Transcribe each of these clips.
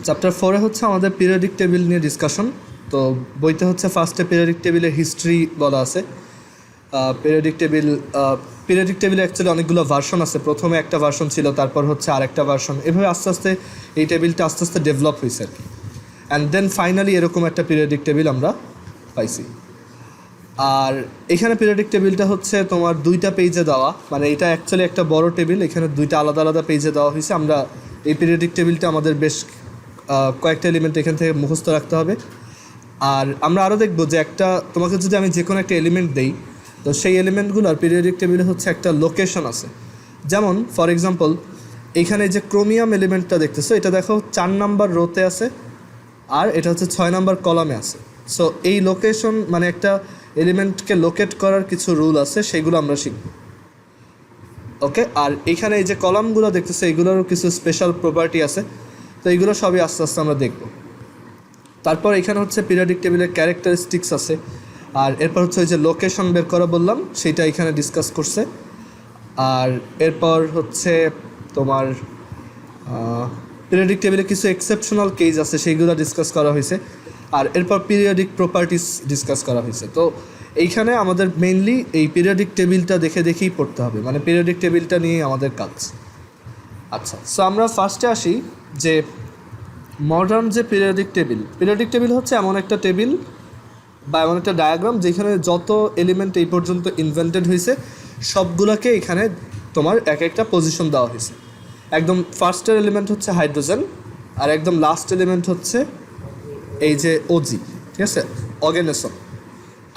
Chapter 4 হচ্ছে আমাদের periodic table নিয়ে ডিসকাশন। তো বইতে হচ্ছে ফার্স্টে পিরিয়ডিক টেবিলের হিস্ট্রি বলা আছে। পিরিয়ডিক টেবিলে অ্যাকচুয়ালি অনেকগুলো ভার্সন আছে। প্রথমে একটা ভার্সন ছিল, তারপর হচ্ছে আরেকটা ভার্সন, এভাবে আস্তে আস্তে এই টেবিলটা আস্তে আস্তে ডেভেলপ হয়েছে আর কি। অ্যান্ড দেন ফাইনালি এরকম একটা পিরিয়ডিক টেবিল আমরা পাইছি। আর এখানে পিরিয়ডিক টেবিলটা হচ্ছে তোমার 2টা পেজে দেওয়া, মানে এটা অ্যাকচুয়ালি একটা বড় টেবিল, এখানে 2টা আলাদা আলাদা পেজে দেওয়া হয়েছে। আমরা এই পিরিয়ডিক টেবিলটা আমাদের বেশ কয়েকটা এলিমেন্ট এখান থেকে মুখস্থ রাখতে হবে। আর আমরা আরও দেখব যে তোমাকে যদি আমি যে কোনো একটা এলিমেন্ট দেই, তো সেই এলিমেন্টগুলোর পিরিয়ডিক টেবিলে হচ্ছে একটা লোকেশন আছে। যেমন ফর এক্সাম্পল এইখানে যে ক্রোমিয়াম এলিমেন্টটা দেখতেছো, এটা দেখো 4 নাম্বার রোতে আছে, আর এটা হচ্ছে 6 নাম্বার কলামে আছে। সো এই লোকেশন মানে একটা এলিমেন্টকে লোকেট করার কিছু রুল আছে, সেইগুলো আমরা শিখব। ওকে, আর এইখানে এই যে কলামগুলো দেখতেছো, এইগুলোরও কিছু স্পেশাল প্রপার্টি আছে। তো এইগুলো সবই আস্তে আস্তে আমরা দেখব। তারপর এখানে হচ্ছে পিরিয়ডিক টেবিলের ক্যারেক্টারিস্টিক্স আছে, আর এরপর হচ্ছে ওই যে লোকেশন বের করা বললাম, সেইটা এখানে ডিসকাস করছে। আর এরপর হচ্ছে তোমার পিরিয়ডিক টেবিলে কিছু এক্সেপশনাল কেস আছে, সেইগুলো ডিসকাস করা হয়েছে। আর এরপর পিরিয়ডিক প্রপার্টিস ডিসকাস করা হয়েছে। তো এইখানে আমাদের মেইনলি এই পিরিয়ডিক টেবিলটা দেখেই পড়তে হবে, মানে পিরিয়ডিক টেবিলটা নিয়েই আমাদের কাজ। আচ্ছা, সো আমরা ফার্স্টে আসি যে মডার্ন যে পিরিয়ডিক টেবিল হচ্ছে এমন একটা টেবিল বা এমন একটা ডায়াগ্রাম যেখানে যত এলিমেন্ট এই পর্যন্ত ইনভেন্টেড হয়েছে সবগুলোকে এখানে তোমার এক একটা পজিশন দেওয়া হয়েছে। একদম ফার্স্টের এলিমেন্ট হচ্ছে হাইড্রোজেন, আর একদম লাস্ট এলিমেন্ট হচ্ছে এই যে ওজি, ঠিক আছে, অর্গানিজম।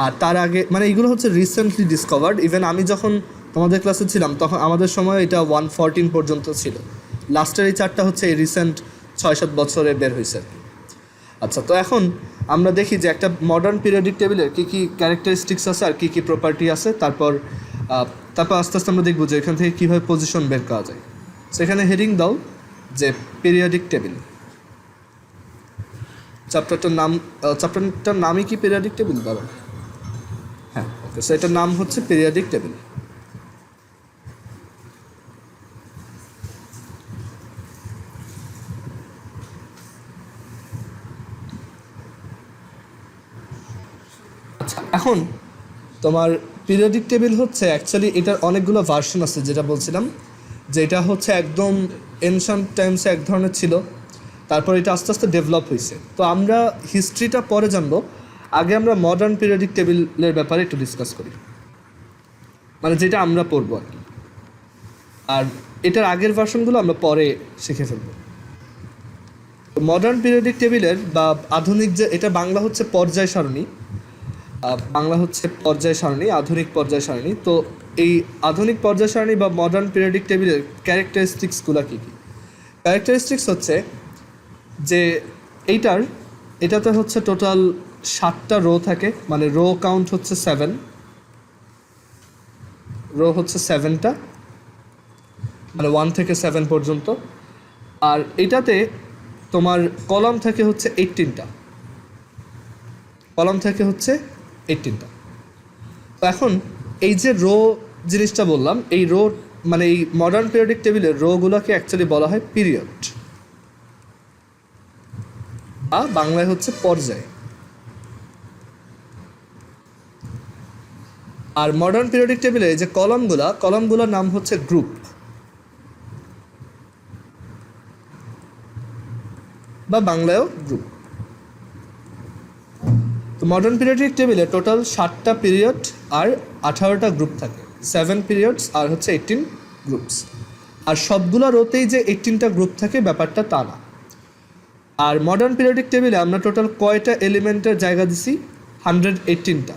আর তার আগে মানে এইগুলো হচ্ছে রিসেন্টলি ডিসকভার্ড। ইভেন আমি যখন তোমাদের ক্লাসে ছিলাম তখন আমাদের সময় এটা 114 পর্যন্ত ছিল। লাস্টের এই 4টা হচ্ছে এই রিসেন্ট 6-7 বছরে বের হয়েছে। আচ্ছা, তো এখন আমরা দেখি যে একটা মডার্ন পিরিয়ডিক টেবিলের কী কী ক্যারেক্টারিস্টিক্স আছে আর কী কী প্রপার্টি আছে। তারপর আস্তে আস্তে আমরা দেখব যে এখান থেকে কীভাবে পজিশন বের করা যায়। সেখানে হেডিং দাও যে পিরিয়ডিক টেবিল। চ্যাপ্টারটার নামই কি পিরিয়ডিক টেবিল বলো? হ্যাঁ, ওকে। সো এটার নাম হচ্ছে পিরিয়ডিক টেবিল। আচ্ছা, এখন তোমার পিরিয়ডিক টেবিল হচ্ছে অ্যাকচুয়ালি এটার অনেকগুলো ভার্সন আছে, যেটা বলছিলাম যে এটা হচ্ছে একদম এনশিয়েন্ট টাইমসে এক ধরনের ছিল, তারপর এটা আস্তে আস্তে ডেভেলপ হয়েছে। তো আমরা হিস্ট্রিটা পরে জানবো, আগে আমরা মডার্ন পিরিয়ডিক টেবিলের ব্যাপারে একটু ডিসকাস করি, মানে যেটা আমরা পড়বো আর কি। আর এটার আগের ভার্সনগুলো আমরা পরে শিখে ফেলবো। মডার্ন পিরিয়ডিক টেবিলের বা আধুনিক যে এটা বাংলা হচ্ছে পর্যায় সারণী, আধুনিক পর্যায় সারণী। তো এই আধুনিক পর্যায় সারণী বা মডার্ন পিরিয়ডিক টেবিলের ক্যারেক্টারিস্টিক্সগুলো কী কী? ক্যারেক্টারিস্টিক্স হচ্ছে যে এটাতে হচ্ছে টোটাল 7টা রো থাকে, মানে রো কাউন্ট হচ্ছে 7, রো হচ্ছে 7টা, মানে 1 থেকে 7 পর্যন্ত। আর এটাতে তোমার কলাম থাকে হচ্ছে 18টা, তো এখন এই যে রো জিনিসটা বললাম, এই রো মানে এই মডার্ন পিরিয়ডিক টেবিলের রোগুলোকে অ্যাকচুয়ালি বলা হয় পিরিয়ড, বা বাংলায় হচ্ছে পর্যায়। আর মডার্ন পিরিয়ডিক টেবিলে যে কলামগুলোর নাম হচ্ছে গ্রুপ বা বাংলায়ও গ্রুপ। তো মডার্ন পিরিয়ডিক টেবিলে টোটাল 7টা পিরিয়ড আর 18টা গ্রুপ থাকে, 7 পিরিয়ডস আর হচ্ছে 18 গ্রুপস। আর সবগুলো রোতেই যে 18টা গ্রুপ থাকে ব্যাপারটা তা না। আর মডার্ন পিরিয়ডিক টেবিলে আমরা টোটাল কয়টা এলিমেন্টের জায়গা দিছি? 118টা,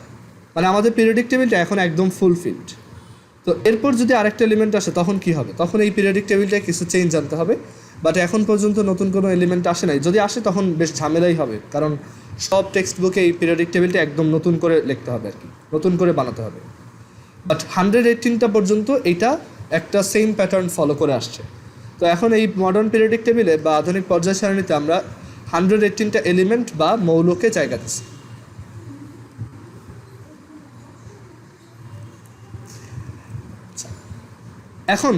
মানে আমাদের পিরিয়ডিক টেবিলটা এখন একদম ফুলফিলড। তো এরপর যদি আরেকটা এলিমেন্ট আসে তখন কি হবে? তখন এই পিরিয়ডিক টেবিলটায় কিছু চেঞ্জ আনতে হবে। বাট এখন পর্যন্ত নতুন কোনো এলিমেন্ট আসে নাই। যদি আসে তখন বেশ ঝামেলাই হবে, কারণ সব টেক্সট বুকে এই পিরিয়ডিক টেবিলটা একদম নতুন করে লিখতে হবে আর কি, নতুন করে বানাতে হবে। বাট 118টা পর্যন্ত এইটা একটা সেম প্যাটার্ন ফলো করে আসছে। তো এখন এই মডার্ন পিরিয়ডিক টেবিলে বা আধুনিক পর্যায় সারণীতে আমরা 118টা এলিমেন্ট বা মৌলকে জায়গা দিচ্ছি। এখন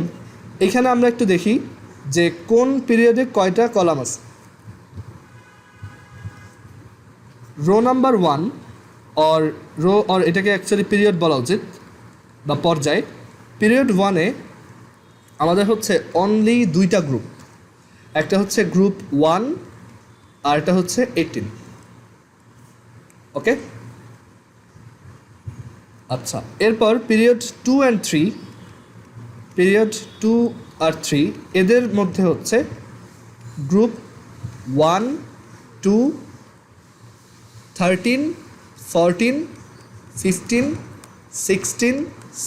এখানে আমরা একটু দেখি যে কোন পিরিয়ডে কয়টা কলাম আছে। রো নাম্বার 1 অর এটাকে অ্যাকচুয়ালি পিরিয়ড বলা উচিত বা পর্যায়। পিরিয়ড 1-এ আমাদের হচ্ছে অনলি দুইটা গ্রুপ, একটা হচ্ছে গ্রুপ 1 আর একটা হচ্ছে 18। ওকে, আচ্ছা, এরপর পিরিয়ড 2 and 3, পিরিয়ড 2 আর 3 এদের মধ্যে হচ্ছে গ্রুপ 1, 2, 13, 14, 15, 16,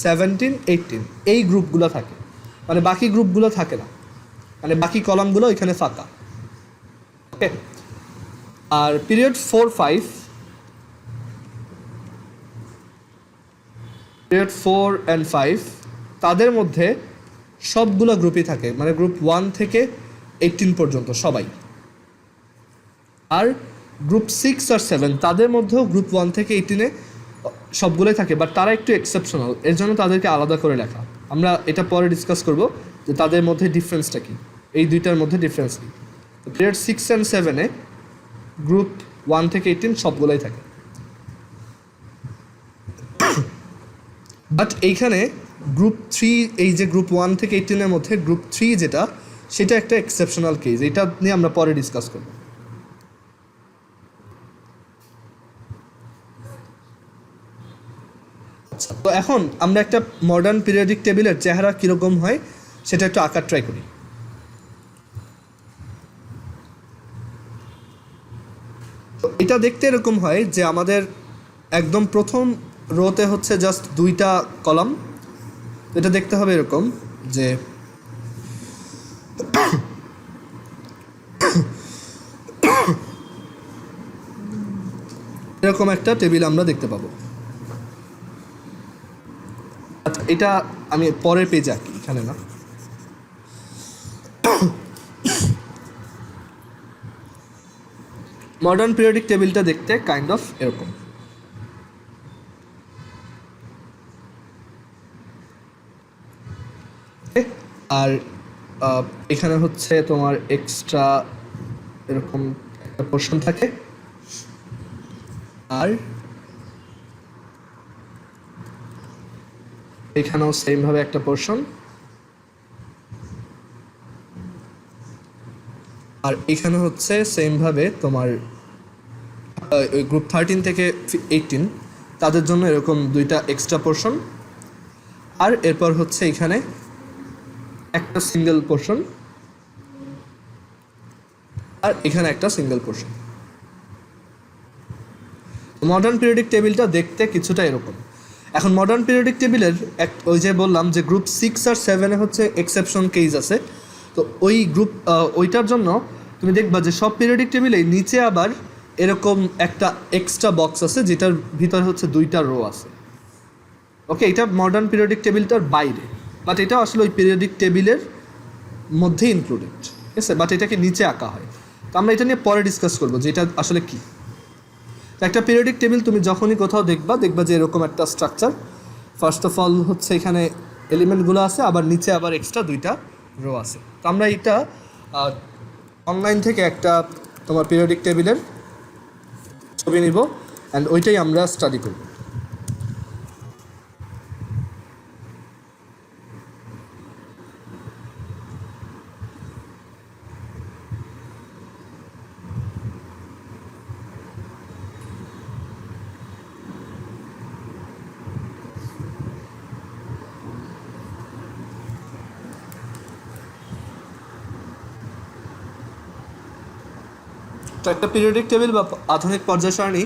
17, 18 এই গ্রুপগুলো থাকে, মানে বাকি গ্রুপগুলো থাকে না, মানে বাকি কলামগুলো এখানে ফাঁকা। ওকে, আর পিরিয়ড 4, 5, পিরিয়ড 4 and 5 তাদের মধ্যে সবগুলো গ্রুপই থাকে, মানে গ্রুপ 1 থেকে 18 পর্যন্ত সবাই। আর গ্রুপ 6 আর 7 তাদের মধ্যেও গ্রুপ 1 থেকে 18-এ সবগুলোই থাকে, বাট তারা একটু এক্সেপশনাল, এর জন্য তাদেরকে আলাদা করে লেখা। আমরা এটা পরে ডিসকাস করব যে তাদের মধ্যে ডিফারেন্সটা কী, এই দুইটার মধ্যে ডিফারেন্স কী। পিরিয়ড 6 and 7-এ গ্রুপ 1 থেকে 18 সবগুলোই থাকে। বাট এইখানে গ্রুপ 3, এই যে গ্রুপ 1 থেকে 18-এর মধ্যে গ্রুপ 3 যেটা, সেটা একটা এক্সেপশনাল কেস, এটা নিয়ে আমরা পরে ডিসকাস করব। আচ্ছা, তো এখন আমরা একটা মডার্ন পিরিয়ডিক টেবিলের চেহারা কীরকম হয় সেটা একটু আঁকার ট্রাই করি। তো এটা দেখতে এরকম হয় যে আমাদের একদম প্রথম রোতে হচ্ছে জাস্ট দুইটা কলাম, এটা দেখতে হবে এরকম যে এরকম একটা টেবিল আমরা দেখতে পাবো। আচ্ছা, এটা আমি পরের পেজে আঁকি, এখানে না। মডার্ন পিরিয়ডিক টেবিলটা দেখতে কাইন্ড অফ এরকম। আর এখানে হচ্ছে তোমার এক্সট্রা এরকম একটা পোর্শন থাকে, আর এখানেও সেমভাবে একটা পোর্শন, আর এখানে হচ্ছে সেমভাবে তোমার গ্রুপ 13 থেকে 18 তাদের জন্য এরকম দুইটা এক্সট্রা পোর্শন, আর এরপর হচ্ছে এখানে একটা সিঙ্গেল পোর্শন, আর এখানে একটা সিঙ্গেল পোর্শন। মডার্ন পিরিয়ডিক টেবিলটা দেখতে কিছুটা এরকম। এখন মডার্ন পিরিয়ডিক টেবিলের ওই যে বললাম যে গ্রুপ 6 আর 7-এ হচ্ছে এক্সেপশন কেস আছে, তো ওই গ্রুপ ওইটার জন্য তুমি দেখবা যে সব পিরিয়ডিক টেবিলে নিচে আবার এরকম একটা এক্সট্রা বক্স আছে যেটার ভিতরে হচ্ছে দুইটা রো আছে। ওকে, এটা মডার্ন পিরিয়ডিক টেবিলটার বাইরে, বাট এটা আসলে ওই পিরিয়ডিক টেবিলের মধ্যেই ইনক্লুডেড, ঠিক আছে, বাট এটাকে নিচে আঁকা হয়। তো আমরা এটা নিয়ে পরে ডিসকাস করবো যে এটা আসলে কী। একটা পিরিয়ডিক টেবিল তুমি যখনই কোথাও দেখবা যে এরকম একটা স্ট্রাকচার, ফার্স্ট অফ অল হচ্ছে এখানে এলিমেন্টগুলো আছে, আবার নিচে আবার এক্সট্রা দুইটা রো আছে। তো আমরা এটা অনলাইন থেকে একটা তোমার পিরিয়ডিক টেবিলের ছবি নিব অ্যান্ড ওইটাই আমরা স্টাডি করব। তো একটা পিরিয়ডিক টেবিল বা আধুনিক পর্যায় সারণী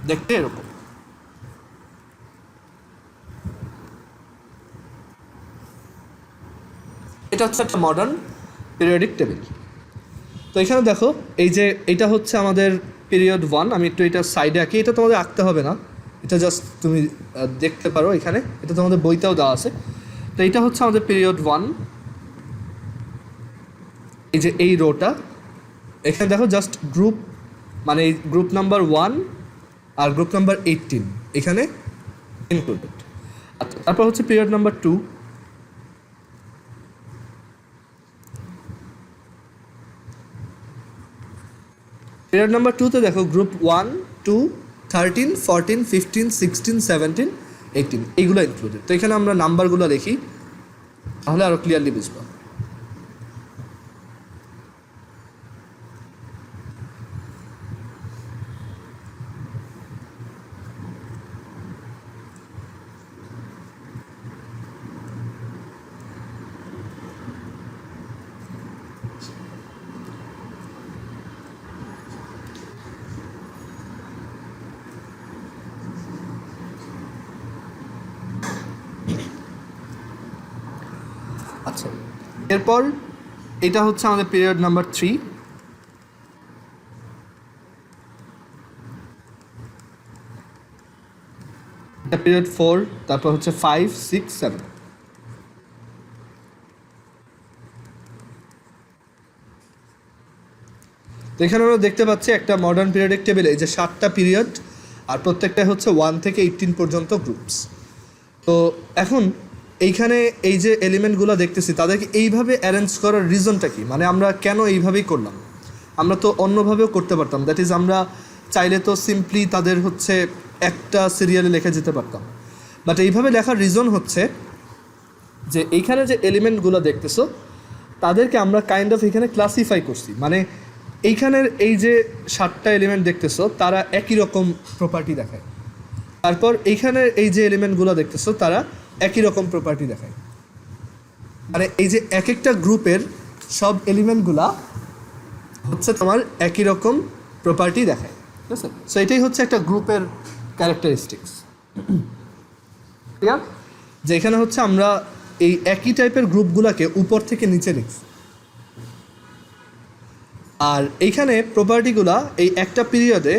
দেখতে এরকম। এটা হচ্ছে একটা মডার্ন পিরিয়ডিক টেবিল। তো এখানে দেখো এই যে এটা হচ্ছে আমাদের পিরিয়ড 1, আমি একটু এটা সাইডে আঁকি, এটা তোমাদের আঁকতে হবে না, এটা জাস্ট তুমি দেখতে পারো এখানে, এটা তোমাদের বইতেও দেওয়া আছে। তো এটা হচ্ছে আমাদের পিরিয়ড 1, এই যে এই রোটা এখানে দেখো জাস্ট গ্রুপ, মানে গ্রুপ নাম্বার 1 আর গ্রুপ নাম্বার 18 এখানে ইনক্লুডেড। আচ্ছা, তারপর হচ্ছে পিরিয়ড নাম্বার 2, পিরিয়ড নাম্বার 2-তে দেখো গ্রুপ 1, 2, 13, 14, 15, 16, 17, 18 এইগুলো ইনক্লুডেড। তো এখানে আমরা নাম্বারগুলো লিখি, তাহলে আরও ক্লিয়ারলি বুঝবো। আচ্ছা, এরপর এটা হচ্ছে আমাদের পিরিয়ড নাম্বার 3। এটা পিরিয়ড 4, তারপর হচ্ছে 5, 6, 7। তো এখানে আমরা দেখতে পাচ্ছি একটা মডার্ন পিরিয়ডিক টেবিলে এই যে 7টা পিরিয়ড, আর প্রত্যেকটা হচ্ছে 1 থেকে 18 পর্যন্ত গ্রুপস। তো এখন এইখানে এই যে এলিমেন্টগুলো দেখতেছি তাদেরকে এইভাবে অ্যারেঞ্জ করার রিজনটা কি, মানে আমরা কেন এইভাবেই করলাম? আমরা তো অন্যভাবেও করতে পারতাম, দ্যাট ইজ আমরা চাইলে তো সিম্পলি তাদের হচ্ছে একটা সিরিয়ালে লিখে যেতে পারতাম, বাট এইভাবে লেখার রিজন হচ্ছে যে এইখানে যে এলিমেন্টগুলো দেখতেছো তাদেরকে আমরা কাইন্ড অফ এখানে ক্লাসিফাই করছি, মানে এইখানের এই যে 7টা এলিমেন্ট দেখতেছো তারা একই রকম প্রপার্টি দেখায়, তারপর এইখানে এই যে এলিমেন্টগুলো দেখতেছো তারা একই রকম প্রপার্টি দেখায়, মানে এই যে এক একটা গ্রুপের সব এলিমেন্টগুলা হচ্ছে তোমার একই রকম প্রপার্টি দেখায়, ঠিক আছে? সো এটাই হচ্ছে একটা গ্রুপের ক্যারেক্টারিস্টিক্স। ক্লিয়ার? যে এখানে হচ্ছে আমরা এই একই টাইপের গ্রুপগুলোকে উপর থেকে নিচে লিখছি, আর এইখানে প্রপার্টিগুলা এই একটা পিরিয়ডে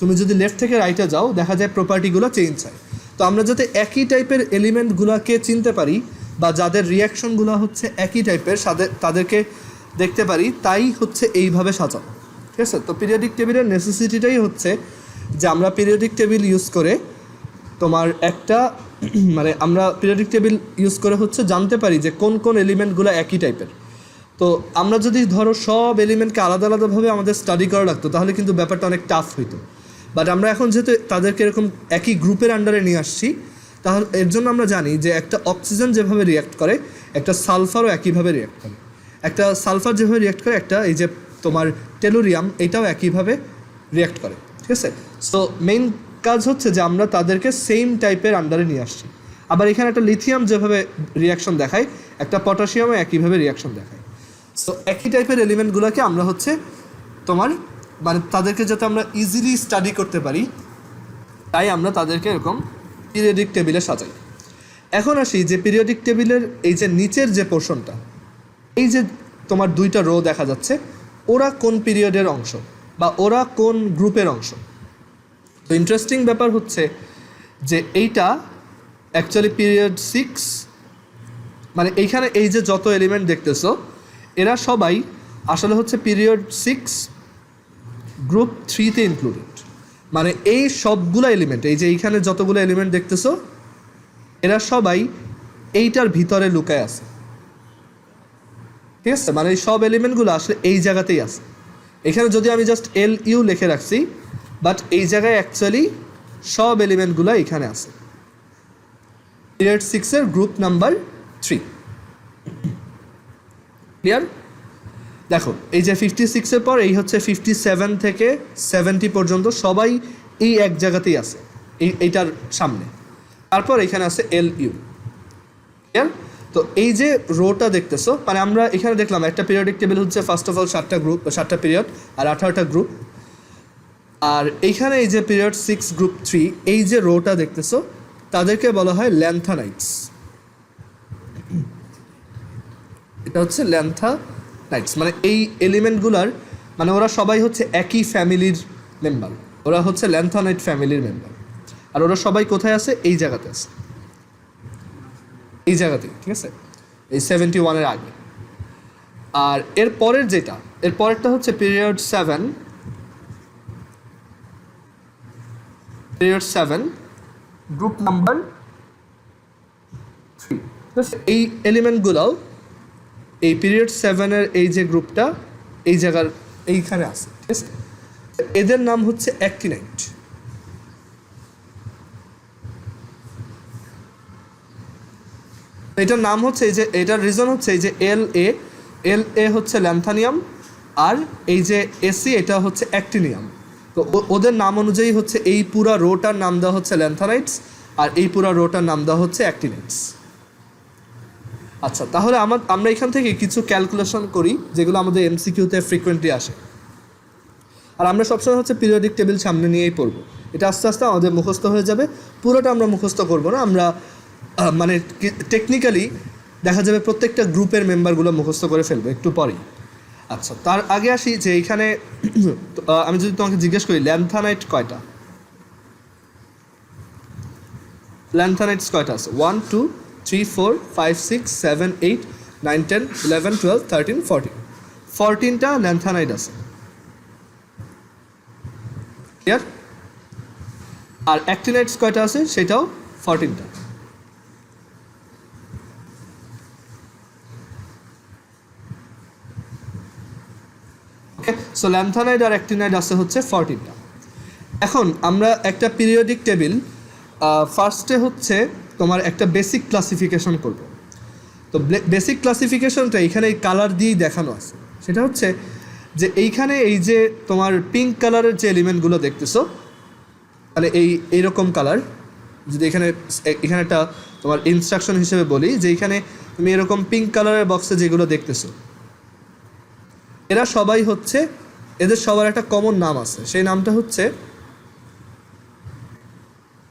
তুমি যদি লেফট থেকে রাইটে যাও দেখা যায় প্রপার্টিগুলো চেঞ্জ হয়। তো আমরা যাতে একই টাইপের এলিমেন্টগুলোকে চিনতে পারি বা যাদের রিয়াকশনগুলো হচ্ছে একই টাইপের তাদেরকে দেখতে পারি, তাই হচ্ছে এইভাবে সাজানো, ঠিক আছে? তো পিরিয়ডিক টেবিলের নেসেসিটিটাই হচ্ছে যে আমরা পিরিয়ডিক টেবিল ইউজ করে তোমার একটা মানে আমরা পিরিয়ডিক টেবিল ইউজ করে হচ্ছে জানতে পারি যে কোন কোন এলিমেন্টগুলো একই টাইপের। তো আমরা যদি ধরো সব এলিমেন্টকে আলাদা আলাদাভাবে আমাদের স্টাডি করা লাগতো তাহলে কিন্তু ব্যাপারটা অনেক টাফ হইতো, বাট আমরা এখন যেহেতু তাদেরকে এরকম একই গ্রুপের আন্ডারে নিয়ে আসছি, তাহলে এর জন্য আমরা জানি যে একটা অক্সিজেন যেভাবে রিঅ্যাক্ট করে একটা সালফারও একইভাবে রিঅ্যাক্ট করে, একটা সালফার যেভাবে রিঅ্যাক্ট করে একটা এই যে তোমার টেলুরিয়াম এটাও একইভাবে রিঅ্যাক্ট করে, ঠিক আছে? সো মেইন কাজ হচ্ছে যে আমরা তাদেরকে সেম টাইপের আন্ডারে নিয়ে আসছি। আবার এখানে একটা লিথিয়াম যেভাবে রিয়াকশন দেখায় একটা পটাশিয়ামও একইভাবে রিয়াকশন দেখায়। সো একই টাইপের এলিমেন্টগুলোকে আমরা হচ্ছে তোমার মানে তাদেরকে যাতে আমরা ইজিলি স্টাডি করতে পারি তাই আমরা তাদেরকে এরকম পিরিয়ডিক টেবিলে সাজাই। এখন আসি যে পিরিয়ডিক টেবিলের এই যে নিচের যে পোর্শনটা, এই যে তোমার 2টা রো দেখা যাচ্ছে, ওরা কোন পিরিয়ডের অংশ বা ওরা কোন গ্রুপের অংশ? তো ইন্টারেস্টিং ব্যাপার হচ্ছে যে এইটা অ্যাকচুয়ালি পিরিয়ড 6, মানে এইখানে এই যে যত এলিমেন্ট দেখতেছো এরা সবাই আসলে হচ্ছে পিরিয়ড 6 গ্রুপ 3-তে ইনক্লুডেড, মানে এই সবগুলো এলিমেন্ট এই যে এইখানে যতগুলো এলিমেন্ট দেখতেছো এরা সবাই এইটার ভিতরে লুকায় আছে, ঠিক আছে? মানে এই সব এলিমেন্টগুলো আসলে এই জায়গাতেই আছে। এখানে যদি আমি জাস্ট LU লিখে রাখছি, বাট এই জায়গায় অ্যাকচুয়ালি সব এলিমেন্টগুলো এখানে আছে। পিরিয়ড 6-এর গ্রুপ নাম্বার 3। ক্লিয়ার? দেখো এই যে 56-এর পর এই হচ্ছে 57 থেকে 70 পর্যন্ত সবাই এই এক জায়গাতেই আছে, এইটার সামনে। তারপর এখানে আছে LU। ক্লিয়ার? তো এই যে রোটা দেখতেছো, মানে আমরা এখানে দেখলাম একটা পিরিয়ডিক টেবিল হচ্ছে ফার্স্ট অফ অল 7টা গ্রুপ, 7টা পিরিয়ড আর 18টা গ্রুপ। আর এইখানে এই যে পিরিয়ড 6 গ্রুপ 3 এই যে রোটা দেখতেছো তাদেরকে বলা হয় ল্যান্থানাইটস। এটা হচ্ছে ল্যান্থানাইটস, মানে এই এলিমেন্টগুলার মানে ওরা সবাই হচ্ছে একই ফ্যামিলির মেম্বার, ওরা হচ্ছে ল্যান্থানাইট ফ্যামিলির মেম্বার। আর ওরা সবাই কোথায় আছে? এই জায়গাতে আছে, এই জায়গাতেই, ঠিক আছে? এই 71-এর আগে। আর এর পরের যেটা, এর পরেরটা হচ্ছে পিরিয়ড 7, পিরিয়ড 7 গ্রুপ নাম্বার 3। এই এলিমেন্টগুলোও এই পিরিয়ড 7-এর এই যে গ্রুপটা এই জায়গার এইখানে আছে, ঠিক আছে? এদের নাম হচ্ছে অ্যাক্টিনাইট। এটার নাম হচ্ছে এই যে, এটার রিজন হচ্ছে এই যে এল এ হচ্ছে ল্যান্থানিয়াম, আর এই যে এসি এটা হচ্ছে অ্যাক্টিনিয়াম। তো ওদের নাম অনুযায়ী হচ্ছে এই পুরা রোটার নাম দেওয়া হচ্ছে ল্যান্থানাইটস, আর এই পুরা রোটার নাম দেওয়া হচ্ছে অ্যাক্টিনাইটস। আচ্ছা, তাহলে আমরা এখান থেকে কিছু ক্যালকুলেশন করি যেগুলো আমাদের এমসিকিউতে ফ্রিকোয়েন্টলি আসে, আর আমরা সবসময় হচ্ছে পিরিয়ডিক টেবিল সামনে নিয়েই পড়বো। এটা আস্তে আস্তে আমাদের মুখস্থ হয়ে যাবে, পুরোটা আমরা মুখস্থ করবো না, আমরা মানে টেকনিক্যালি দেখা যাবে প্রত্যেকটা গ্রুপের মেম্বারগুলো মুখস্থ করে ফেলবো একটু পরেই। আচ্ছা, তার আগে আসি যে এইখানে আমি যদি তোমাকে জিজ্ঞেস করি ল্যান্থানাইট কয়টা, ল্যান্থানাইটস কয়টা আছে? 1 2 3 4 5 6 7 8 9 10 11 12 13 14, 14টা ল্যান্থানাইট আছে। ক্লিয়ার? আর অ্যাক্টিনাইটস কয়টা আছে সেটাও 14টা। ওকে, সো ল্যান্থানাইট আর অ্যাক্টিনাইট আছে হচ্ছে 14টা। এখন আমরা একটা পিরিয়ডিক টেবিল ফার্স্টে হচ্ছে তোমার একটা বেসিক ক্লাসিফিকেশন করব। তো বেসিক ক্লাসিফিকেশনটা এইখানে এই কালার দিয়েই দেখানো আছে। সেটা হচ্ছে যে এইখানে এই যে তোমার পিঙ্ক কালারের যে এলিমেন্টগুলো দেখতেছো, মানে এইরকম কালার, যদি এখানে একটা তোমার ইনস্ট্রাকশন হিসেবে বলি যে এইখানে তুমি এরকম পিঙ্ক কালারের বক্সে যেগুলো দেখতেছো, এরা সবাই হচ্ছে, এদের সবার একটা কমন নাম আছে, সেই নামটা হচ্ছে,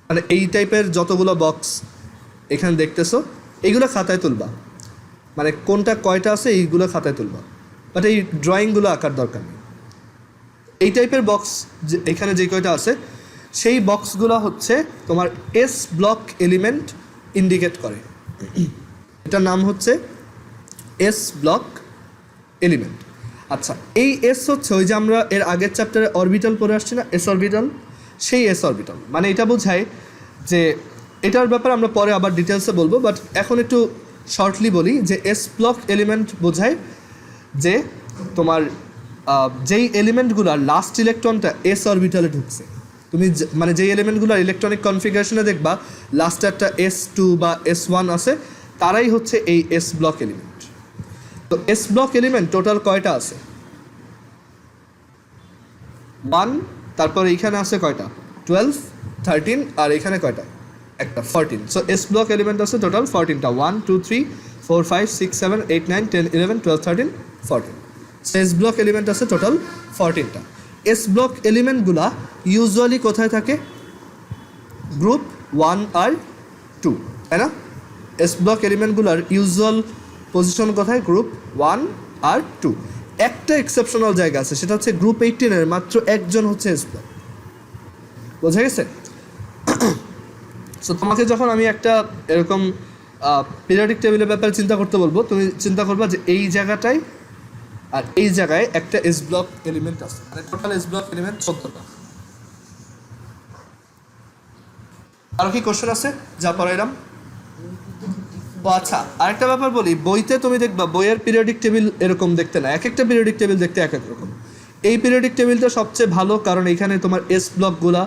মানে এই টাইপের যতগুলো বক্স এখানে দেখতেছো এইগুলো খাতায় তুলবা, মানে কোনটা কয়টা আছে এইগুলো খাতায় তুলবা, বাট এই ড্রয়িংগুলো আঁকার দরকার নেই। এই টাইপের বক্স এখানে যে কয়টা আছে সেই বক্সগুলো হচ্ছে তোমার এস ব্লক এলিমেন্ট ইন্ডিকেট করে। এটার নাম হচ্ছে এস ব্লক এলিমেন্ট। আচ্ছা, এই এস হচ্ছে ওই যে আমরা এর আগের চ্যাপ্টারে অরবিটাল পড়ে আসছি না, এস অরবিটাল, সেই এস অরবিটাল, মানে এটা বোঝায় যে, এটার ব্যাপারে আমরা পরে আবার ডিটেলসে বলবো, বাট এখন একটু শর্টলি বলি যে এস ব্লক এলিমেন্ট বোঝায় যে তোমার যেই এলিমেন্টগুলোর লাস্ট ইলেকট্রনটা এস অরবিটালে ঢুকছে, তুমি মানে যেই এলিমেন্টগুলোর ইলেকট্রনিক কনফিগারেশনে দেখবা লাস্টে একটা S2 বা S1 আছে, তারাই হচ্ছে এই এস ব্লক এলিমেন্ট। তো এস ব্লক এলিমেন্ট টোটাল কয়টা আছে? 1, তারপর এইখানে আছে কয়টা? 12, 13, আর এখানে কয়টা? একটা 14। সো এস ব্লক এলিমেন্ট আছে total 14টা, 1 2 3 4 5 6 7 8 9 10 11 12 13 14। So S block element আছে টোটাল 14টা। এস ব্লক এলিমেন্টগুলা ইউজুয়ালি কোথায় থাকে? গ্রুপ 1 আর 2, তাই না? এস ব্লক এলিমেন্টগুলার ইউজুয়াল পজিশন কোথায়? গ্রুপ 1 আর 2। একটা এক্সেপশনাল জায়গা আছে, সেটা হচ্ছে গ্রুপ 18-এর মাত্র একজন হচ্ছে এস ব্লক। বোঝা গেছে? সো তোমাকে যখন আমি একটা এরকম পিরিয়ডিক টেবিলের ব্যাপারে চিন্তা করতে বলবো, তুমি চিন্তা করবা যে এই জায়গাটায় আর এই জায়গায় একটা এস ব্লক এলিমেন্ট আছে, মানে টোটাল এস ব্লক এলিমেন্ট 14টা। আর কি কোশ্চেন আছে যা পড়াইলাম? ও আচ্ছা, আরেকটা ব্যাপার বলি, বইতে তুমি দেখবা বইয়ের পিরিয়ডিক টেবিল এরকম দেখতে না, এক একটা পিরিয়ডিক টেবিল দেখতে এক এক রকম। এই পিরিয়ডিক টেবিলটা সবচেয়ে ভালো, কারণ এখানে তোমার এস ব্লকগুলা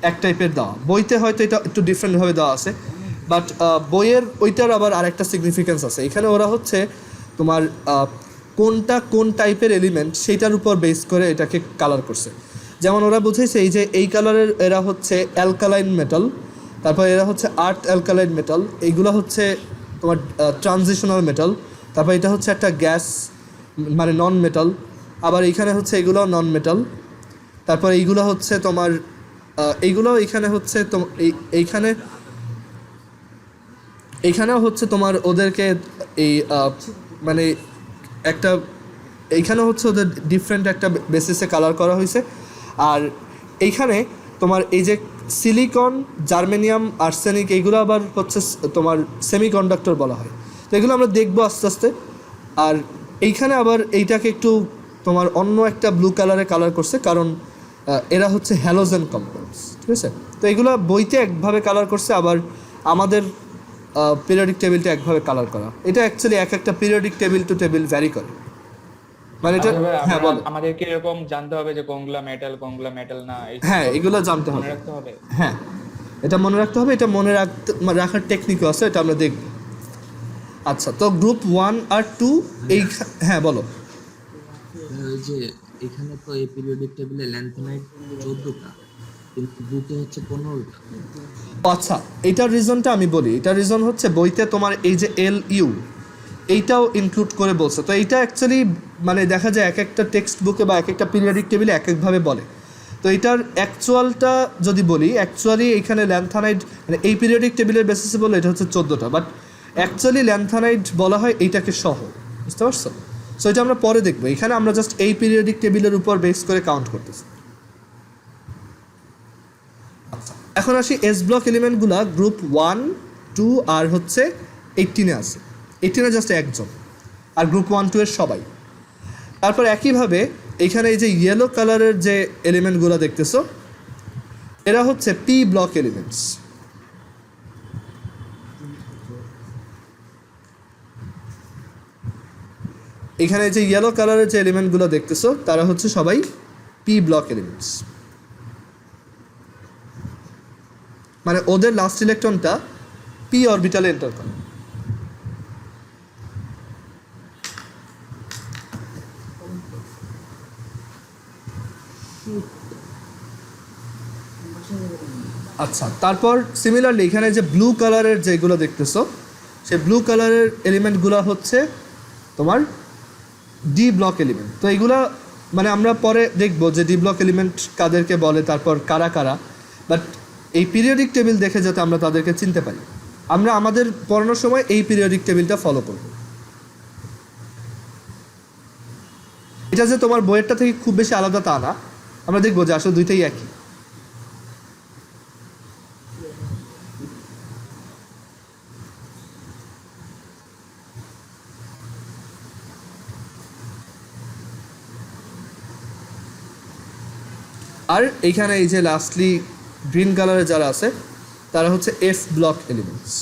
এক টাইপের দেওয়া, বইতে হয়তো এটা একটু ডিফারেন্টভাবে দেওয়া আছে, বাট বইয়ের ওইটার আবার আরেকটা সিগনিফিকেন্স আছে। এখানে ওরা হচ্ছে তোমার কোনটা কোন টাইপের এলিমেন্ট সেইটার উপর বেস করে এটাকে কালার করছে। যেমন ওরা বুঝেছে এই যে এই কালারের এরা হচ্ছে অ্যালকালাইন মেটাল, তারপর এরা হচ্ছে আর্থ অ্যালকালাইন মেটাল, এইগুলো হচ্ছে তোমার ট্রানজিশনাল মেটাল, তারপর এটা হচ্ছে একটা গ্যাস মানে নন মেটাল, আবার এইখানে হচ্ছে এগুলো নন মেটাল, তারপর এইগুলো হচ্ছে তোমার এইগুলো এইখানে হচ্ছে এইখানেও হচ্ছে তোমার ওদেরকে এই মানে একটা এইখানে হচ্ছে ওদের ডিফারেন্ট একটা বেসিসে কালার করা হয়েছে। আর এইখানে তোমার এই যে সিলিকন, জার্মেনিয়াম, আর্সেনিক, এইগুলো আবার হচ্ছে তোমার সেমিকন্ডাক্টর বলা হয়। তো এগুলো আমরা দেখবো আস্তে আস্তে। আর এইখানে আবার এইটাকে একটু তোমার অন্য একটা ব্লু কালারে কালার করছে, কারণ এরা হচ্ছে হ্যালোজেন কম্পাউন্ডস, ঠিক আছে? তো এগুলো বইতে একভাবে কালার করছে, আবার আমাদের পিরিয়ডিক টেবিলটা একভাবে কালার করা। এটা অ্যাকচুয়ালি এক একটা periodic table to table vary করে। মানে এটা হ্যাঁ বলো, আমাদেরকে এরকম জানতে হবে যে কোনগুলা মেটাল না, হ্যাঁ এগুলো জানতে হবে, মনে রাখতে হবে। হ্যাঁ এটা মনে রাখতে হবে, এটা মনে রাখার টেকনিকও আছে, এটা আমরা দেখব। আচ্ছা, তো গ্রুপ 1 আর 2 এই, হ্যাঁ বলো। ওই যে এখানে তো এই পিরিয়ডিক টেবিলে ল্যান্থেনাইট 14টা, কিন্তু বুকে হচ্ছে 15টা। আচ্ছা, এটার রিজনটা আমি বলি। এটার রিজন হচ্ছে বইতে তোমার এই যে LU এইটাও ইনক্লুড করে বলছে। তো এইটা অ্যাকচুয়ালি মানে দেখা যায় এক একটা টেক্সট বুকে বা এক একটা পিরিয়ডিক টেবিলে এক একভাবে বলে। তো এটার অ্যাকচুয়ালটা যদি বলি, অ্যাকচুয়ালি এইখানে ল্যান্থানাইড মানে এই পিরিয়ডিক টেবিলের বেসিসে বলে এটা হচ্ছে 14টা, বাট অ্যাকচুয়ালি ল্যান্থানাইড বলা হয় এইটাকে সহ, বুঝতে পারছো? সো এটা আমরা পরে দেখবো। এখানে আমরা জাস্ট এই পিরিয়ডিক টেবিলের উপর বেস করে কাউন্ট করতেছি। এখন আসি এস ব্লক এলিমেন্টগুলা গ্রুপ 1, 2 আর হচ্ছে 18-এ আছে। 18-এ জাস্ট একজন, আর গ্রুপ 1, 2 এর সবাই। তারপর একইভাবে এইখানে এই যে ইয়েলো কালারের যে এলিমেন্টগুলো দেখতেছো এরা হচ্ছে পি ব্লক এলিমেন্টস। এখানে যে ইয়েলো কালারের যে এলিমেন্টগুলো দেখতেছো তারা হচ্ছে সবাই পি ব্লক এলিমেন্টস। মানে ওদের লাস্ট ইলেকট্রনটা পি অরবিটালে এন্টার করে। আচ্ছা, তারপর সিমিলারলি এখানে যে ব্লু কালারের যেগুলো দেখতেছো সেই ব্লু কালারের এলিমেন্টগুলো হচ্ছে তোমার ডি ব্লক এলিমেন্ট। তো এইগুলা মানে আমরা পরে দেখবো যে ডি ব্লক এলিমেন্ট কাদেরকে বলে, তারপর কারা কারা, বাট এই পিরিয়ডিক টেবিল দেখে যাতে আমরা তাদেরকে চিনতে পারি, আমরা আমাদের পড়ানোর সময় এই পিরিয়ডিক টেবিলটা ফলো করব। এটা যে তোমার বইয়েরটা থেকে খুব বেশি আলাদা তা না, আমরা দেখবো যে আসলে দুইটাই একই। আর এইখানে এই যে লাস্টলি গ্রিন কালারে যারা আছে তারা হচ্ছে এফ ব্লক এলিমেন্টস।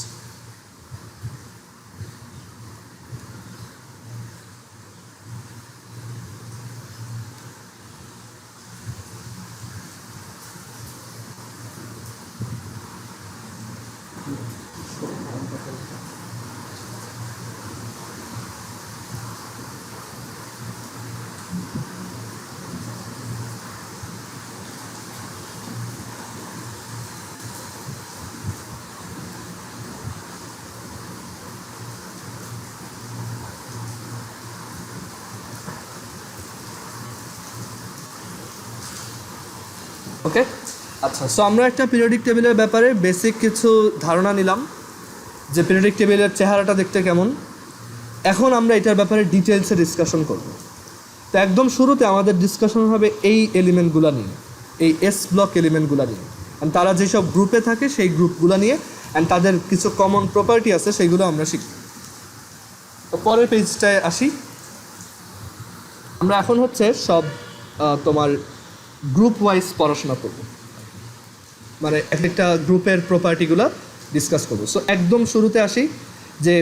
ওকে, আচ্ছা, সো আমরা একটা পিরিয়ডিক টেবিলের ব্যাপারে বেসিক কিছু ধারণা নিলাম যে পিরিয়ডিক টেবিলের চেহারাটা দেখতে কেমন। এখন আমরা এটার ব্যাপারে ডিটেলসে ডিসকাশন করব। তো একদম শুরুতে আমাদের ডিসকাশন হবে এই এলিমেন্টগুলো নিয়ে, এই এস ব্লক এলিমেন্টগুলো নিয়ে, অ্যান্ড তারা যেসব গ্রুপে থাকে সেই গ্রুপগুলো নিয়ে, অ্যান্ড তাদের কিছু কমন প্রপার্টি আছে সেইগুলো আমরা শিখব। তো পরের পেজটায় আসি। আমরা এখন হচ্ছে সব তোমার গ্রুপ ওয়াইজ পড়াশোনা করব, মানে এক একটা গ্রুপের প্রপার্টিগুলো ডিসকাস করব। সো একদম শুরুতে আসি যে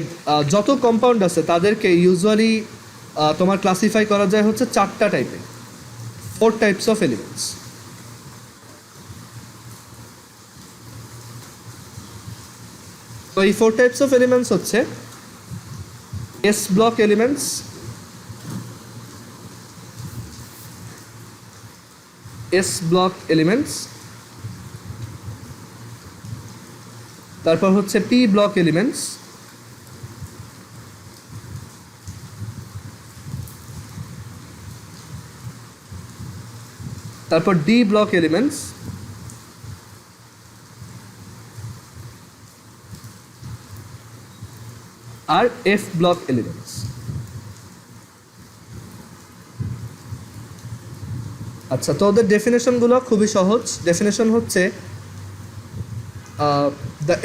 যত কম্পাউন্ড আছে তাদেরকে ইউজুয়ালি তোমার ক্লাসিফাই করা যায় হচ্ছে 4টা টাইপে, 4 টাইপস অফ এলিমেন্টস। তো এই 4 টাইপস অফ এলিমেন্টস হচ্ছে S block elements, S block elements, তারপর হচ্ছে পি ব্লক এলিমেন্টস, তারপর ডি ব্লক এলিমেন্টস, আর এফ ব্লক এলিমেন্টস। আচ্ছা, তো ওদের ডেফিনেশনগুলো খুবই সহজ। ডেফিনেশন হচ্ছে the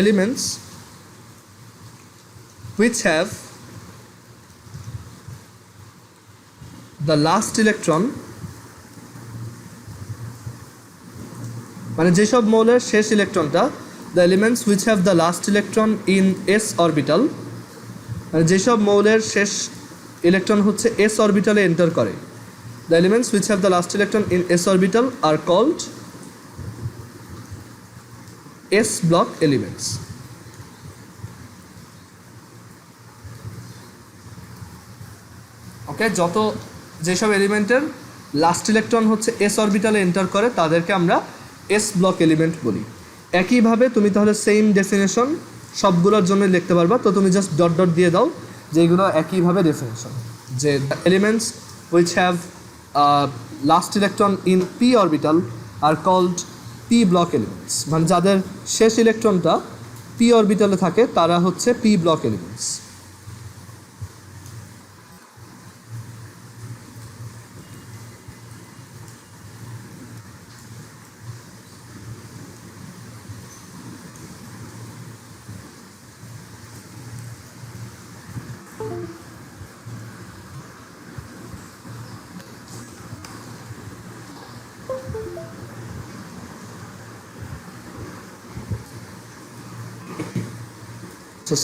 elements which have the last electron, মানে যেসব মৌলের শেষ ইলেকট্রনটা, the elements which have the last electron in s orbital, মানে যেসব মৌলের শেষ ইলেকট্রন হচ্ছে s অরবিটালে এন্টার করে, the elements which have the last electron in s orbital are called S block elements. Okay, যেসব এলিমেন্টের লাস্ট ইলেকট্রন হচ্ছে S অরবিটালে এন্টার করে তাদেরকে আমরা এস ব্লক এলিমেন্ট বলি। একইভাবে তুমি তাহলে সেম ডেফিনেশন সবগুলোর জন্য লিখতে পারবা। তো তুমি জাস্ট ডট ডট দিয়ে দাও যেগুলো একইভাবে ডেফিনেশন, যে elements which have last electron in P orbital are called P block elements, মানে যাদের শেষ ইলেকট্রনটা পি অরবিটালে থাকে তারা হচ্ছে পি ব্লক এলিমেন্টস।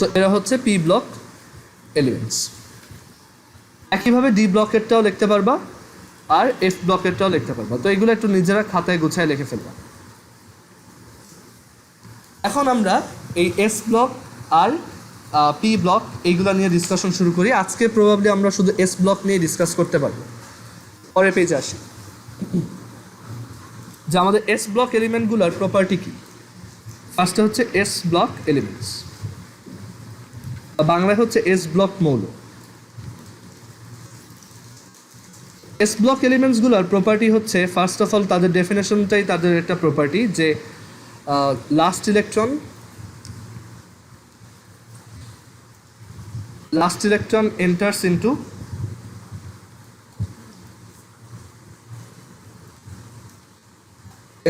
সো এরা হচ্ছে পি ব্লক এলিমেন্টস। একইভাবে ডি ব্লকেরটাও লিখতে পারবা আর এফ ব্লকেরটাও লিখতে পারবা। তো এগুলো একটু নিজেরা খাতায় গুছায় লিখে ফেলবা। এখন আমরা এই এস ব্লক আর পি ব্লক এইগুলো নিয়ে ডিসকাশন শুরু করি। আজকে প্রবাবলি আমরা শুধু এস ব্লক নিয়ে ডিসকাস করতে পারবো। পরের পেজে আসি যে আমাদের এস ব্লক এলিমেন্টগুলোর প্রপার্টি কী। ফার্স্টে হচ্ছে এস ব্লক এলিমেন্টস, বাংলায় হচ্ছে এস ব্লক মৌল। এস ব্লক এলিমেন্টসগুলোর প্রপার্টি হচ্ছে ফার্স্ট অফ অল তাদের ডেফিনেশনটাই তাদের একটা প্রপার্টি, যে last electron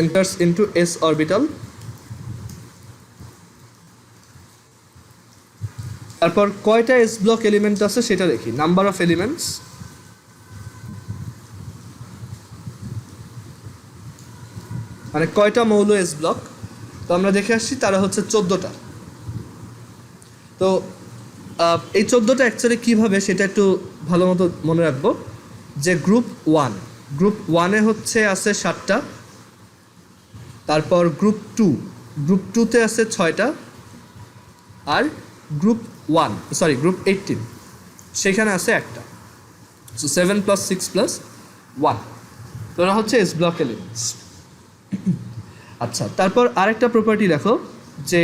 enters into s orbital। তারপর কয়টা এস ব্লক এলিমেন্ট আছে সেটা দেখি, নাম্বার অফ এলিমেন্টস। মানে কয়টা মৌল এস ব্লক, তো আমরা দেখে আসছি তারা হচ্ছে 14টা। তো এই 14টা অ্যাকচুয়ালি কীভাবে সেটা একটু ভালো মতো মনে রাখবো, যে গ্রুপ 1-এ হচ্ছে আছে 7টা, তারপর গ্রুপ 2-তে আছে 6টা, আর গ্রুপ 18 সেখানে আছে একটা। সো 7 + 6 + 1, তো ওরা হচ্ছে এস ব্লক এলিমেন্টস। আচ্ছা, তারপর আরেকটা প্রপার্টি দেখো, যে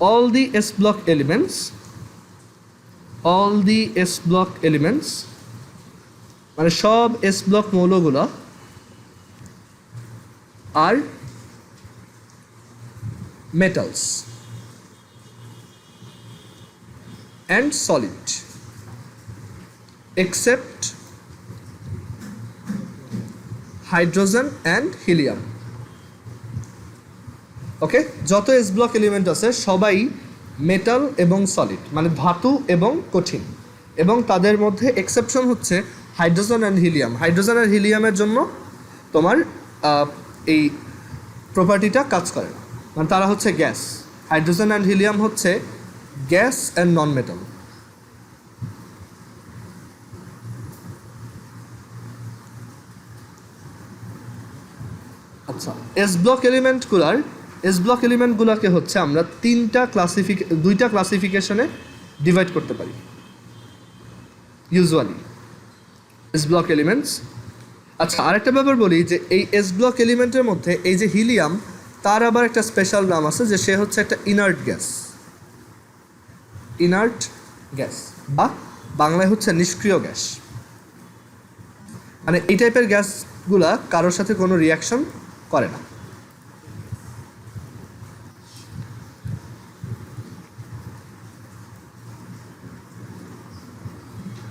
all the s block elements মানে সব এস ব্লক মৌলগুলো আর metals and solid except hydrogen and helium। ওকে, যত এস ব্লক এলিমেন্ট আছে সবাই মেটাল এবং সলিড, মানে ধাতু এবং কঠিন, এবং তাদের মধ্যে এক্সেপশন হচ্ছে হাইড্রোজেন অ্যান্ড হিলিয়াম। হাইড্রোজেন আর হিলিয়ামের জন্য তোমার এই প্রপার্টিটা কাজ করে না, মানে তারা হচ্ছে গ্যাস। হাইড্রোজেন অ্যান্ড হিলিয়াম হচ্ছে গ্যাস অ্যান্ড নন মেটাল। আচ্ছা, এস ব্লক এলিমেন্টগুলোকে হচ্ছে আমরা দুইটা ক্লাসিফিকেশনে ডিভাইড করতে পারি ইউজুয়ালি এস ব্লক এলিমেন্টস। আচ্ছা, আরেকটা ব্যাপার বলি, যে এই এস ব্লক এলিমেন্টের মধ্যে এই যে হিলিয়াম, তার আবার একটা স্পেশাল নাম আছে, যে সে হচ্ছে একটা ইনার্ট গ্যাস, বা বাংলায় হচ্ছে নিষ্ক্রিয় গ্যাস। মানে এই টাইপের গ্যাসগুলা কারোর সাথে কোনো রিয়াকশন করে না।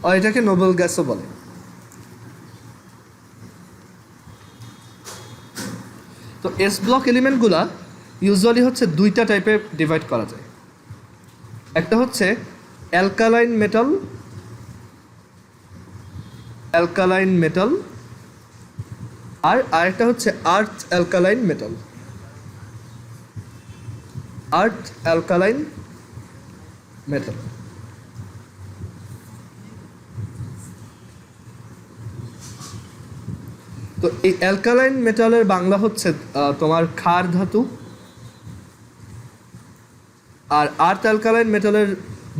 আর এটাকে নোবেল গ্যাসও বলে। তো এস ব্লক এলিমেন্টগুলা ইউজুয়ালি হচ্ছে দুইটা টাইপে ডিভাইড করা যায়। একটা হচ্ছে অ্যালকালাইন মেটাল, আর আরেকটা হচ্ছে আর্থ অ্যালকালাইন মেটাল। তো এই অ্যালকালাইন মেটালের বাংলা হচ্ছে তোমার ক্ষার ধাতু, আর আর্থ অ্যালকালাইন মেটালের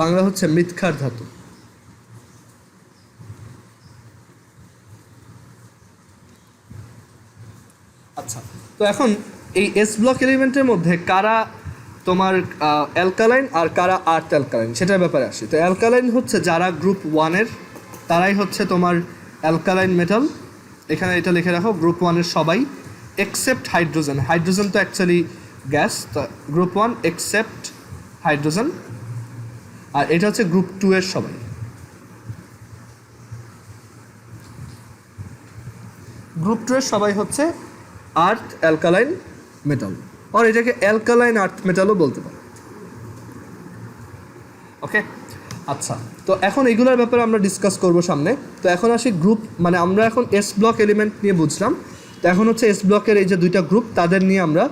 বাংলা হচ্ছে মৃৎক্ষার ধাতু। আচ্ছা, তো এখন এই এস ব্লক এলিমেন্টের মধ্যে কারা তোমার অ্যালকালাইন আর কারা আর্থ অ্যালকালাইন সেটার ব্যাপারে আসি। তো অ্যালকালাইন হচ্ছে যারা গ্রুপ 1-এর, তারাই হচ্ছে তোমার অ্যালকালাইন মেটাল। এখানে এটা লিখে রাখো, গ্রুপ 1-এর সবাই এক্সেপ্ট হাইড্রোজেন। হাইড্রোজেন তো অ্যাকচুয়ালি গ্যাস, তো গ্রুপ 1 এক্সেপ্ট হাইড্রোজেন। আর এটা হচ্ছে গ্রুপ 2-এর সবাই। গ্রুপ 2-এর সবাই হচ্ছে আর্থ অ্যালকালাইন মেটাল, আর এটাকে অ্যালকালাইন আর্থ মেটালও বলতে পারে। ওকে, আচ্ছা, তো এখন এগুলোর ব্যাপারে আমরা ডিসকাস করব সামনে। তো এখন আসি গ্রুপ, মানে আমরা এখন এস ব্লক এলিমেন্ট নিয়ে বুঝলাম, তো এখন হচ্ছে এস ব্লকের এই যে দুইটা গ্রুপ, তাদের নিয়ে আমরা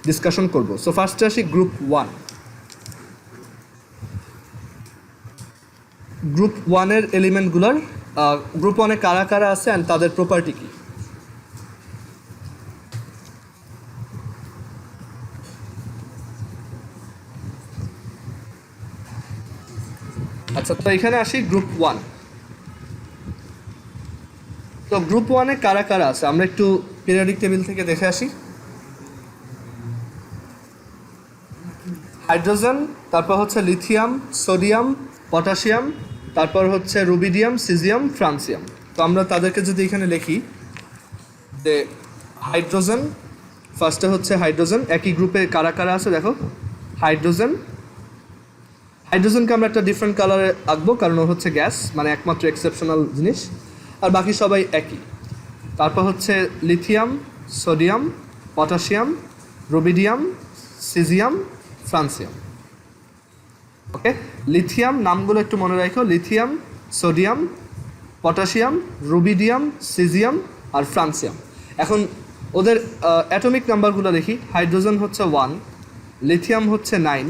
ডিসকাশন করব। সো ফার্স্টে আসি গ্রুপ 1। গ্রুপ 1-এর এলিমেন্টগুলোর গ্রুপ 1-এ কারা কারা আছে অ্যান্ড তাদের প্রপার্টি কী। আচ্ছা, তো এখানে আসি গ্রুপ 1। তো গ্রুপ 1-এ কারা কারা আছে আমরা একটু পিরিয়ডিক টেবিল থেকে দেখে আসি। হাইড্রোজেন, তারপর হচ্ছে লিথিয়াম, সোডিয়াম, পটাশিয়াম, তারপর হচ্ছে রুবিডিয়াম, সিজিয়াম, ফ্রান্সিয়াম। তো আমরা তাদেরকে যদি এখানে লিখি যে হাইড্রোজেন, ফার্স্টে হচ্ছে হাইড্রোজেন, একই গ্রুপে কারা কারা আছে দেখো। হাইড্রোজেন, হাইড্রোজেনকে আমরা একটা ডিফারেন্ট কালারে আঁকবো কারণ ও হচ্ছে গ্যাস, মানে একমাত্র এক্সেপশনাল জিনিস, আর বাকি সবাই একই। তারপর হচ্ছে lithium, sodium, potassium, rubidium, caesium, francium. Okay, lithium নামগুলো একটু মনে রাখো, lithium, sodium, potassium, rubidium, caesium আর ফ্রান্সিয়াম। এখন ওদের অ্যাটমিক নাম্বারগুলো দেখি। হাইড্রোজেন হচ্ছে 1, লিথিয়াম হচ্ছে 9,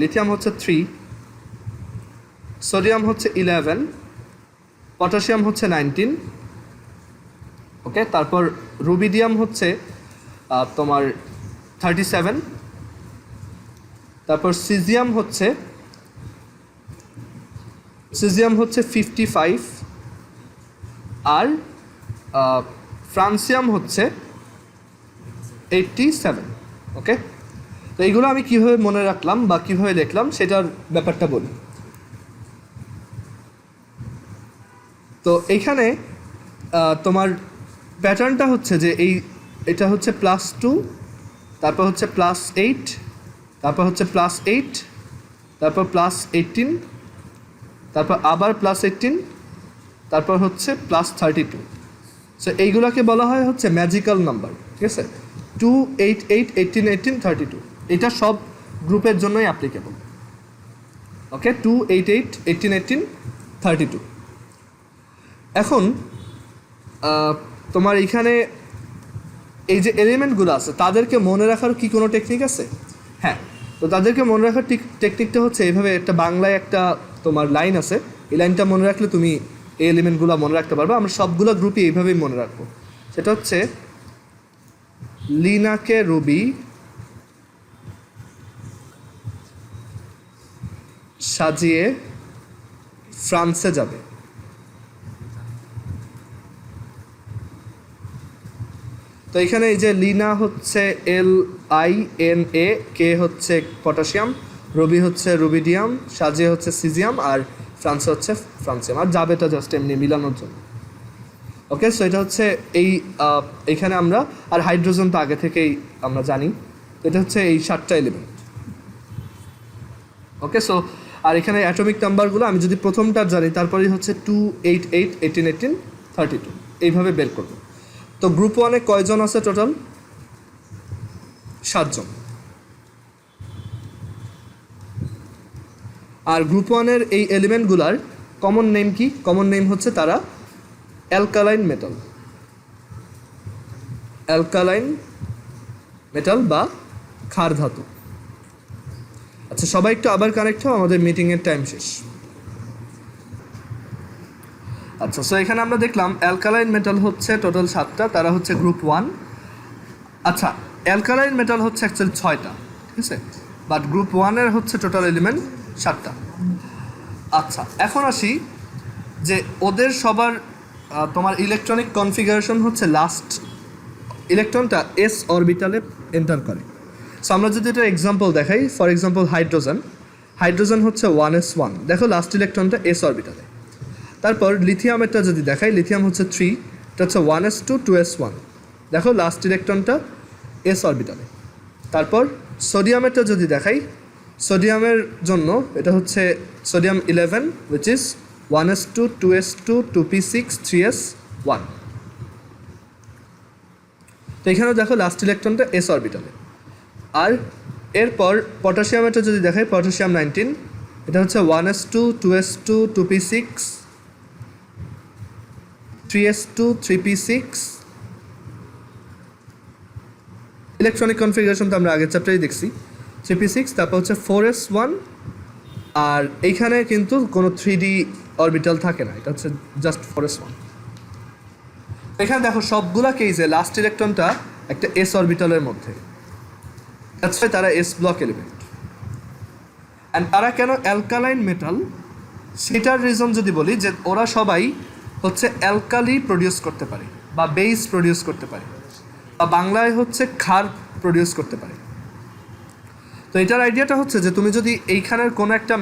লিথিয়াম হচ্ছে 3, সোডিয়াম হচ্ছে 11, পটাশিয়াম হচ্ছে 19। ওকে, তারপর রুবিডিয়াম হচ্ছে তোমার 37, তারপর সিজিয়াম হচ্ছে 55, আর ফ্রান্সিয়াম হচ্ছে 87। ওকে, তো এইগুলো আমি কীভাবে মনে রাখলাম বা কীভাবে লিখলাম সেটার ব্যাপারটা বলি। তো এইখানে তোমার প্যাটার্নটা হচ্ছে যে এটা হচ্ছে +2, তারপর হচ্ছে +8, তারপর হচ্ছে +8, তারপর +18, তারপর আবার +18, তারপর হচ্ছে +32। সো এইগুলোকে বলা হয় হচ্ছে ম্যাজিক্যাল নাম্বার, ঠিক আছে। 2, 8, 8, 18, 18, 32, এটা সব গ্রুপের জন্যই অ্যাপ্লিকেবল। ওকে, 2, 8, 8, 18, 18, 32। এখন তোমার এইখানে এই যে এলিমেন্টগুলো আছে তাদেরকে মনে রাখার কি কোনো টেকনিক আছে? হ্যাঁ, তো তাদেরকে মনে রাখার টেকনিকটা হচ্ছে এইভাবে, একটা বাংলায় একটা তোমার লাইন আছে, এই লাইনটা মনে রাখলে তুমি এই এলিমেন্টগুলো মনে রাখতে পারবে। আমরা সবগুলো গ্রুপই এইভাবেই মনে রাখবো। সেটা হচ্ছে লিনাকে রুবি সাজিয়ে ফ্রান্সে যাবে। তো এখানে এই যে লিনা হচ্ছে LINA, কে হচ্ছে পটাশিয়াম, রবি হচ্ছে রুবিডিয়াম, সাজিয়ে হচ্ছে সিজিয়াম, আর ফ্রান্সে হচ্ছে ফ্রান্সিয়াম, আর যাবেটা জাস্ট এমনি মিলানোর জন্য। ওকে, সো এটা হচ্ছে এইখানে আমরা, আর হাইড্রোজেন তো আগে থেকেই আমরা জানি। তো এটা হচ্ছে এই 7টা এলিমেন্ট। ওকে, সো আর এখানে অ্যাটমিক নাম্বারগুলো আমি যদি প্রথমটা জানি, তারপরেই হচ্ছে 2, 8, 8, 18, 18, 32, এইভাবে বের করবো। তো গ্রুপ 1-এ কয়জন আছে টোটাল? 7 জন। আর গ্রুপ 1-এর এই এলিমেন্টগুলার কমন নেম কি? কমন নেম হচ্ছে তারা অ্যালকালাইন মেটাল, অ্যালকালাইন মেটাল বা ক্ষার ধাতু। আচ্ছা, সবাই একটু আবার কানেক্ট হও, আমাদের মিটিংয়ের টাইম শেষ। আচ্ছা, সো এখানে আমরা দেখলাম অ্যালকালাইন মেটাল হচ্ছে টোটাল 7টা, তারা হচ্ছে গ্রুপ 1। আচ্ছা, অ্যালকালাইন মেটাল হচ্ছে অ্যাকচুয়ালি 6টা, ঠিক আছে। বাট গ্রুপ ওয়ানের হচ্ছে টোটাল এলিমেন্ট 7টা। আচ্ছা, এখন আসি যে ওদের সবার তোমার ইলেকট্রনিক কনফিগারেশন হচ্ছে লাস্ট ইলেকট্রনটা এস অরবিটালে এন্টার করে। সো আমরা যদি এটা এক্সাম্পল দেখাই, ফর এক্সাম্পল হাইড্রোজেন হচ্ছে 1s1, দেখো লাস্ট ইলেকট্রনটা এস অরবিটালে। তারপর লিথিয়ামেরটা যদি দেখাই, লিথিয়াম হচ্ছে 3, এটা হচ্ছে 1s2 2s1, দেখো লাস্ট ইলেকট্রনটা এস অরবিটালে। তারপর সোডিয়ামেরটা যদি দেখাই, সোডিয়ামের জন্য এটা হচ্ছে sodium 11 which is 1s2 2s2 2p6 3s1। তো এখানেও দেখো লাস্ট ইলেকট্রনটা এস অরবিটালে। আর এরপর পটাশিয়ামেরটা যদি দেখাই, পটাশিয়াম 19, এটা হচ্ছে 1s2 2s2 2p6 3s2 3p6। Electronic configuration তো আমরা আগের চ্যাপ্টারেই দেখছি, 3p6, তারপর হচ্ছে 4s1। আর এইখানে কিন্তু কোনো 3d অরবিটাল থাকে না, এটা হচ্ছে জাস্ট 4s1। এখানে দেখো সবগুলা কেসে লাস্ট ইলেকট্রনটা একটা এস অরবিটালের মধ্যে, দ্যাটস ওয়াই তারা এস ব্লক এলিমেন্ট। অ্যান্ড তারা কেন অ্যালকালাইন মেটাল, সেটার রিজন যদি বলি যে ওরা সবাই হচ্ছে অ্যালকালি প্রডিউস করতে পারে বা বেস প্রডিউস করতে পারে, বা বাংলায় হচ্ছে ক্ষার প্রডিউস করতে পারে। তো এটার আইডিয়াটা হচ্ছে যে তুমি যদি এইখানের কোনো একটা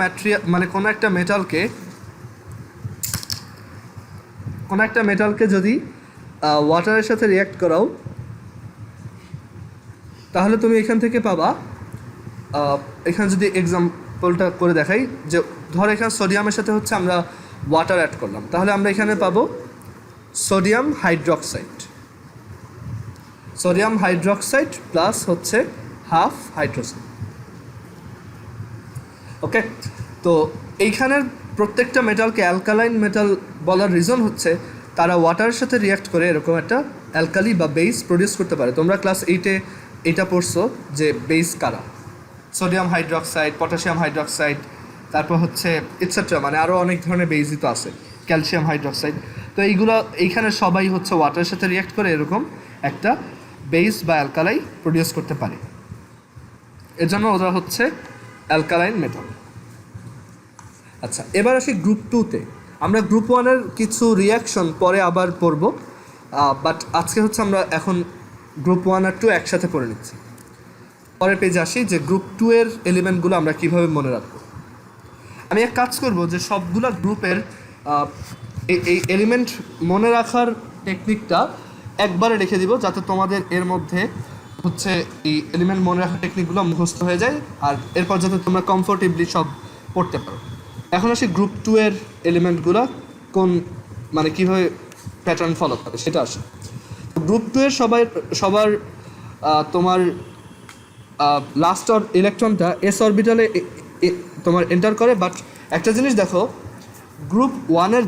মানে কোনো একটা মেটালকে যদি ওয়াটারের সাথে রিয়্যাক্ট করাও, তাহলে তুমি এখান থেকে পাবা, এখানে যদি এক্সাম্পলটা করে দেখাই, যে ধর এখানে সোডিয়ামের সাথে হচ্ছে আমরা ওয়াটার অ্যাড করলাম, তাহলে আমরা এখানে পাবো সোডিয়াম হাইড্রক্সাইড প্লাস হচ্ছে হাফ হাইড্রোজেন। ওকে, তো এইখানের প্রত্যেকটা মেটালকে অ্যালকালাইন মেটাল বলার রিজন হচ্ছে তারা ওয়াটারের সাথে রিয়্যাক্ট করে এরকম একটা অ্যালকালি বা বেস প্রডিউস করতে পারে। তোমরা ক্লাস 8-এ এটা পড়ছো যে বেস কারা, সোডিয়াম হাইড্রক্সাইড, পটাশিয়াম হাইড্রক্সাইড, তারপর হচ্ছে ইটসেট্রা, মানে আরও অনেক ধরনের বেসই তো আছে, ক্যালসিয়াম হাইড্রক্সাইড। তো এইখানে সবাই হচ্ছে ওয়াটারের সাথে রিয়্যাক্ট করে এরকম একটা বেস বা অ্যালকালাই প্রডিউস করতে পারে, এজন্য ওরা হচ্ছে অ্যালকালাইন মেটাল। আচ্ছা, এবার আসি গ্রুপ 2-তে। আমরা গ্রুপ 1-এর কিছু রিয়াকশন পরে আবার পড়ব, বাট আজকে হচ্ছে আমরা এখন গ্রুপ 1 আর 2 একসাথে পড়ে নিচ্ছি। পরের পেজে আসি যে গ্রুপ 2-এর এলিমেন্টগুলো আমরা কীভাবে মনে রাখবো। আমি এক কাজ করব যে সবগুলা গ্রুপের এই এলিমেন্ট মনে রাখার টেকনিকটা একবারে রেখে দিব, যাতে তোমাদের এর মধ্যে হচ্ছে এই এলিমেন্ট মনে রাখার টেকনিকগুলো মুখস্থ হয়ে যায়, আর এরপর যাতে তোমরা কমফোর্টেবলি সব পড়তে পারো। এখন আসি গ্রুপ 2-এর এলিমেন্টগুলো কোন মানে কীভাবে প্যাটার্ন ফলো করে সেটা আসে। গ্রুপ 2-এর সবার তোমার লাস্ট ইলেকট্রনটা এস অরবিটালে তোমার এন্টার করে। বাট একটা জিনিস দেখো, গ্রুপ 1-এর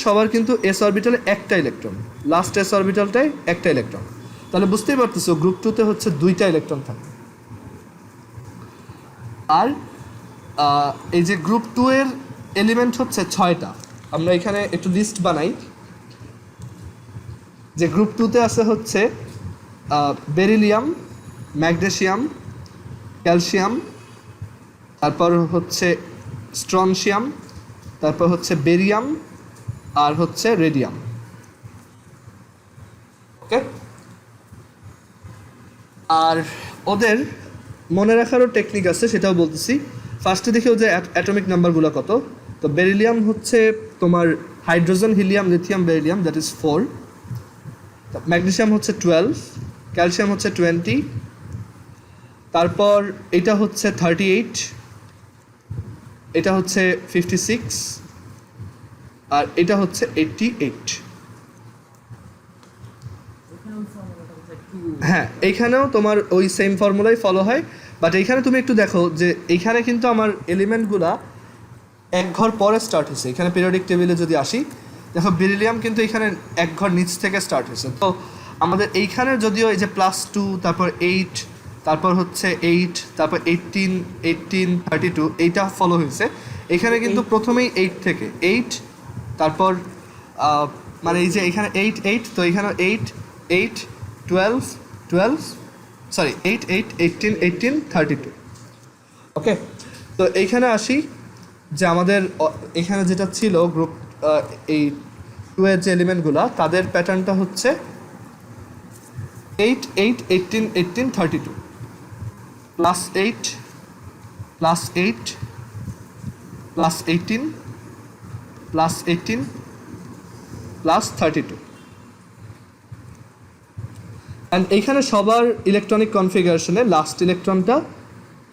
সবার কিন্তু এস অরবিটালে একটা ইলেকট্রন, লাস্ট এস অরবিটালটাই একটা ইলেকট্রন। তাহলে বুঝতেই পারতেছো গ্রুপ 2-তে হচ্ছে 2টা ইলেকট্রন থাকে। আর এই যে গ্রুপ 2-এর এলিমেন্ট হচ্ছে 6টা। আমরা এখানে একটু লিস্ট বানাই যে গ্রুপ 2-তে আছে হচ্ছে বেরিলিয়াম, ম্যাগনেসিয়াম, ক্যালসিয়াম, তারপর হচ্ছে স্ট্রনশিয়াম, তারপর হচ্ছে বেরিয়াম, আর হচ্ছে রেডিয়াম। ওকে, আর ওদের মনে রাখারও টেকনিক আছে, সেটাও বলতেছি। ফার্স্টে দেখি যে অ্যাটমিক নাম্বারগুলো কত। তো বেরিলিয়াম হচ্ছে তোমার hydrogen, helium, lithium, beryllium, that is 4। Magnesium হচ্ছে 12, ক্যালসিয়াম হচ্ছে 20, তারপর এটা হচ্ছে 38, এটা হচ্ছে 56, আর এটা হচ্ছে 88। হ্যাঁ, এইখানেও তোমার ওই সেম ফর্মুলাই ফলো হয়, বাট এইখানে তুমি একটু দেখো যে এইখানে কিন্তু আমার এলিমেন্টগুলা এক ঘর পরে স্টার্ট হয়েছে। এখানে পিরিয়ডিক টেবিলে যদি আসি, দেখো বেরিলিয়াম কিন্তু এখানে এক ঘর নিচ থেকে স্টার্ট হয়েছে। তো আমাদের এইখানে যদিও এই যে +2, তারপর 8, তারপর হচ্ছে 8, তারপর 18, 18, 32 এইটা ফলো হয়েছে। এখানে কিন্তু প্রথমেই 8 থেকে 8, তারপর মানে এই যে এখানে 8, 8, তো এখানে 8, 8, 12, 12, সরি 8, 8, 18, 18, 32। ওকে, তো এইখানে আসি যে আমাদের এখানে যেটা ছিল গ্রুপ এই 2 এর যে এলিমেন্টগুলো তাদের প্যাটার্নটা হচ্ছে 8 8 18 18 32 plus 8 plus 8 plus 18 plus 18 plus 32। And এইখানে সবার ইলেকট্রনিক কনফিগারেশনে লাস্ট ইলেকট্রনটা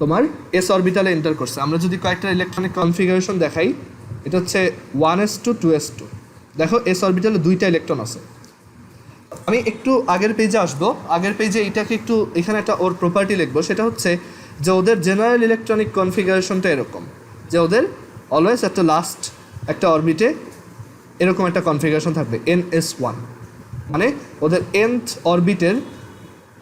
তোমার এস অরবিটালে এন্টার করছে। আমরা যদি কয়েকটা ইলেকট্রনিক কনফিগারেশন দেখাই, এটা হচ্ছে 1s2 2s2। দেখো এস অরবিটালে 2টা ইলেকট্রন আছে। আমি একটু আগের পেজে আসবো, আগের পেজে এইটাকে একটু এখানে একটা ওর প্রপার্টি লিখবো, সেটা হচ্ছে যে ওদের জেনারেল ইলেকট্রনিক কনফিগারেশনটা এরকম যে ওদের অলওয়েজ একটা লাস্ট একটা অরবিটে এরকম একটা কনফিগারেশন থাকবে ns1, মানে ওদের nth অরবিটের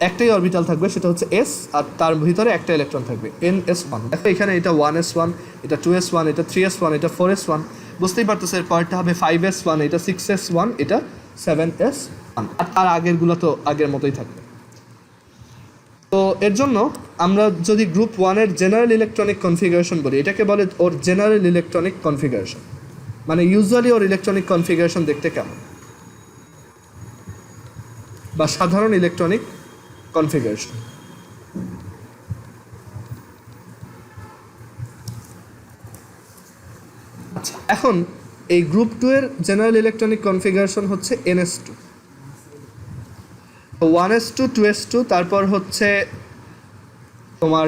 একটাই অরবিটাল থাকবে, সেটা হচ্ছে s, আর তার ভিতরে একটা ইলেকট্রন থাকবে ns1। দেখো এখানে এটা 1s1, এটা 2s1, এটা 3s1, এটা 4s1, বুঝতেই পারতেছে এর পরেরটা হবে 5s1, এটা 6s1, এটা 7s1, আর তার আগেরগুলো তো আগের মতোই থাকবে। তো এর জন্য আমরা যদি গ্রুপ 1 এর জেনারেল ইলেকট্রনিক কনফিগারেশন বলি, এটাকে বলে ওর জেনারেল ইলেকট্রনিক কনফিগারেশন, মানে ইউজুয়ালি ওর ইলেকট্রনিক কনফিগারেশন দেখতে কেমন, বা সাধারণ ইলেকট্রনিক কনফিগারেশন। আচ্ছা, এখন এই গ্রুপ 2 এর জেনারেল ইলেকট্রনিক কনফিগারেশন হচ্ছে ns2, 1s2 2s2, তারপর হচ্ছে তোমার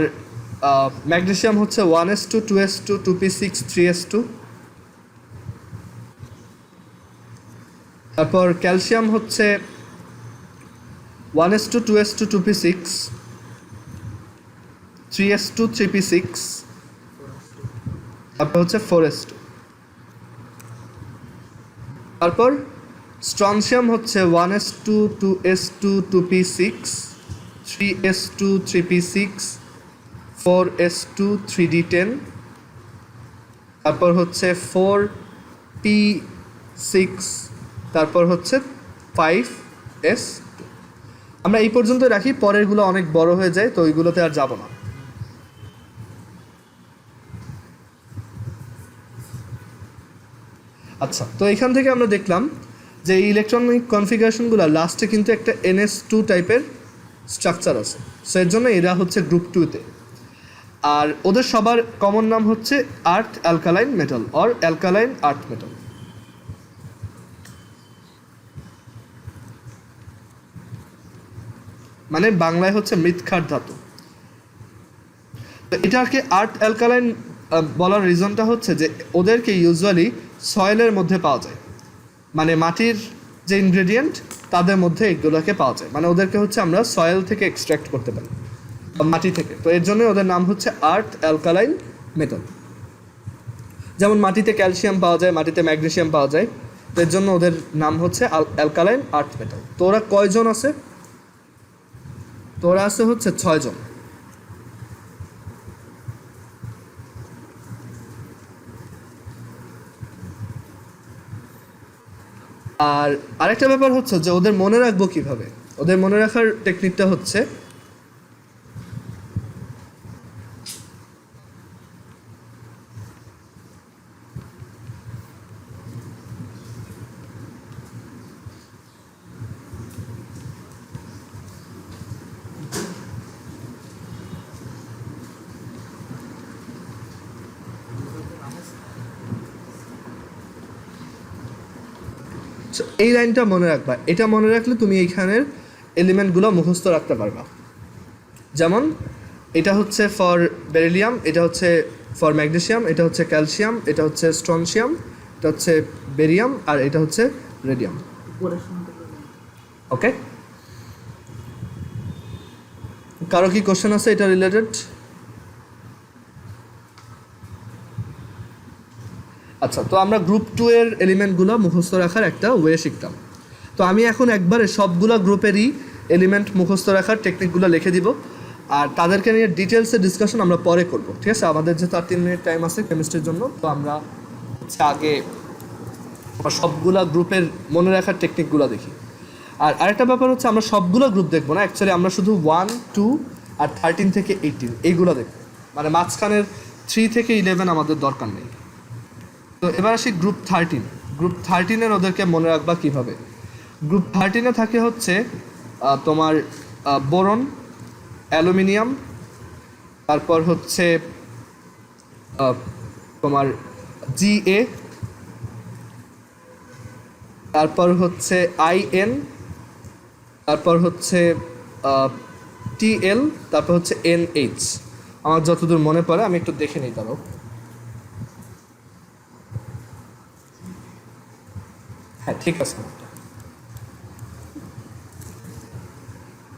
ম্যাগনেসিয়াম হচ্ছে 1s2 2s2 2p6 3s2, তারপর ক্যালসিয়াম হচ্ছে 1s2 2s2 2p6 3s2 3p6, তারপর হচ্ছে 4s2। তারপর স্ট্রনশিয়াম হচ্ছে 1s2 2s2 2p6 3s2 3p6 4s2 3d10, তারপর হচ্ছে 4p6, তারপর হচ্ছে 5s2। আমরা এই পর্যন্ত রাখি, পরেরগুলো অনেক বড় হয়ে যায়, তো ওইগুলোতে আর যাব না। আচ্ছা, তো এখান থেকে আমরা দেখলাম যে এই ইলেকট্রনিক কনফিগারেশনগুলো লাস্টে কিন্তু একটা ns2 টাইপের স্ট্রাকচার আছে, সো এর জন্য এরা হচ্ছে গ্রুপ 2-তে। আর ওদের সবার কমন নাম হচ্ছে earth alkaline metal or alkaline earth metal. মানে বাংলায় হচ্ছে মৃৎক্ষার ধাতু। তো এটাকে আর্থ অ্যালকালাইন বলার রিজনটা হচ্ছে যে ওদেরকে ইউজুয়ালি সয়েলের মধ্যে পাওয়া যায়, মানে মাটির যে ইনগ্রেডিয়েন্ট তাদের মধ্যে এগুলোকে পাওয়া যায়, মানে ওদেরকে হচ্ছে আমরা সয়েল থেকে এক্সট্র্যাক্ট করতে পারি, মাটি থেকে। তো এর জন্য ওদের নাম হচ্ছে আর্থ অ্যালকালাইন মেটাল। যেমন মাটিতে ক্যালসিয়াম পাওয়া যায়, মাটিতে ম্যাগনেসিয়াম পাওয়া যায়, তো এর জন্য ওদের নাম হচ্ছে অ্যালকালাইন আর্থ মেটাল। তো ওরা কয়জন আছে? তো ওরা আছে হচ্ছে 6 জন। আর আরেকটা ব্যাপার হচ্ছে যে ওদের মনে রাখবো কিভাবে। ওদের মনে রাখার টেকনিকটা হচ্ছে এই লাইনটা মনে রাখবা। এটা মনে রাখলে তুমি এইখানের এলিমেন্টগুলো মুখস্থ রাখতে পারবা। যেমন এটা হচ্ছে ফর বেরিলিয়াম, এটা হচ্ছে ফর ম্যাগনেসিয়াম, এটা হচ্ছে ক্যালসিয়াম, এটা হচ্ছে স্ট্রনশিয়াম, এটা হচ্ছে বেরিয়াম, আর এটা হচ্ছে রেডিয়াম। ওকে, কারো কি কোশ্চেন আছে এটা রিলেটেড? আচ্ছা, তো আমরা গ্রুপ 2 এর এলিমেন্টগুলো মুখস্থ রাখার একটা ওয়ে শিখতাম। তো আমি এখন একবারে সবগুলো গ্রুপেরই এলিমেন্ট মুখস্থ রাখার টেকনিকগুলো লিখে দিব, আর তাদেরকে নিয়ে ডিটেলসে ডিসকাশন আমরা পরে করব, ঠিক আছে? আমাদের যেহেতু আর 3 মিনিট টাইম আছে কেমিস্ট্রির জন্য, তো আমরা আগে সবগুলা গ্রুপের মনে রাখার টেকনিকগুলো দেখি। আর আরেকটা ব্যাপার হচ্ছে আমরা সবগুলো গ্রুপ দেখবো না, অ্যাকচুয়ালি আমরা শুধু 1 2 আর 13 থেকে 18 এইগুলো দেখব। মানে মাঝখানের 3 থেকে 11 আমাদের দরকার নেই। তো এবার আসি গ্রুপ 13। গ্রুপ 13-এর ওদেরকে মনে রাখবা কীভাবে? গ্রুপ 13-এ থাকে হচ্ছে তোমার বোরন, অ্যালুমিনিয়াম, তারপর হচ্ছে তোমার GA, তারপর হচ্ছে IN, তারপর হচ্ছে TL, তারপর হচ্ছে NH। আমার যতদূর মনে পড়ে আমি একটু দেখে নিই তারও। হ্যাঁ, ঠিক আছে।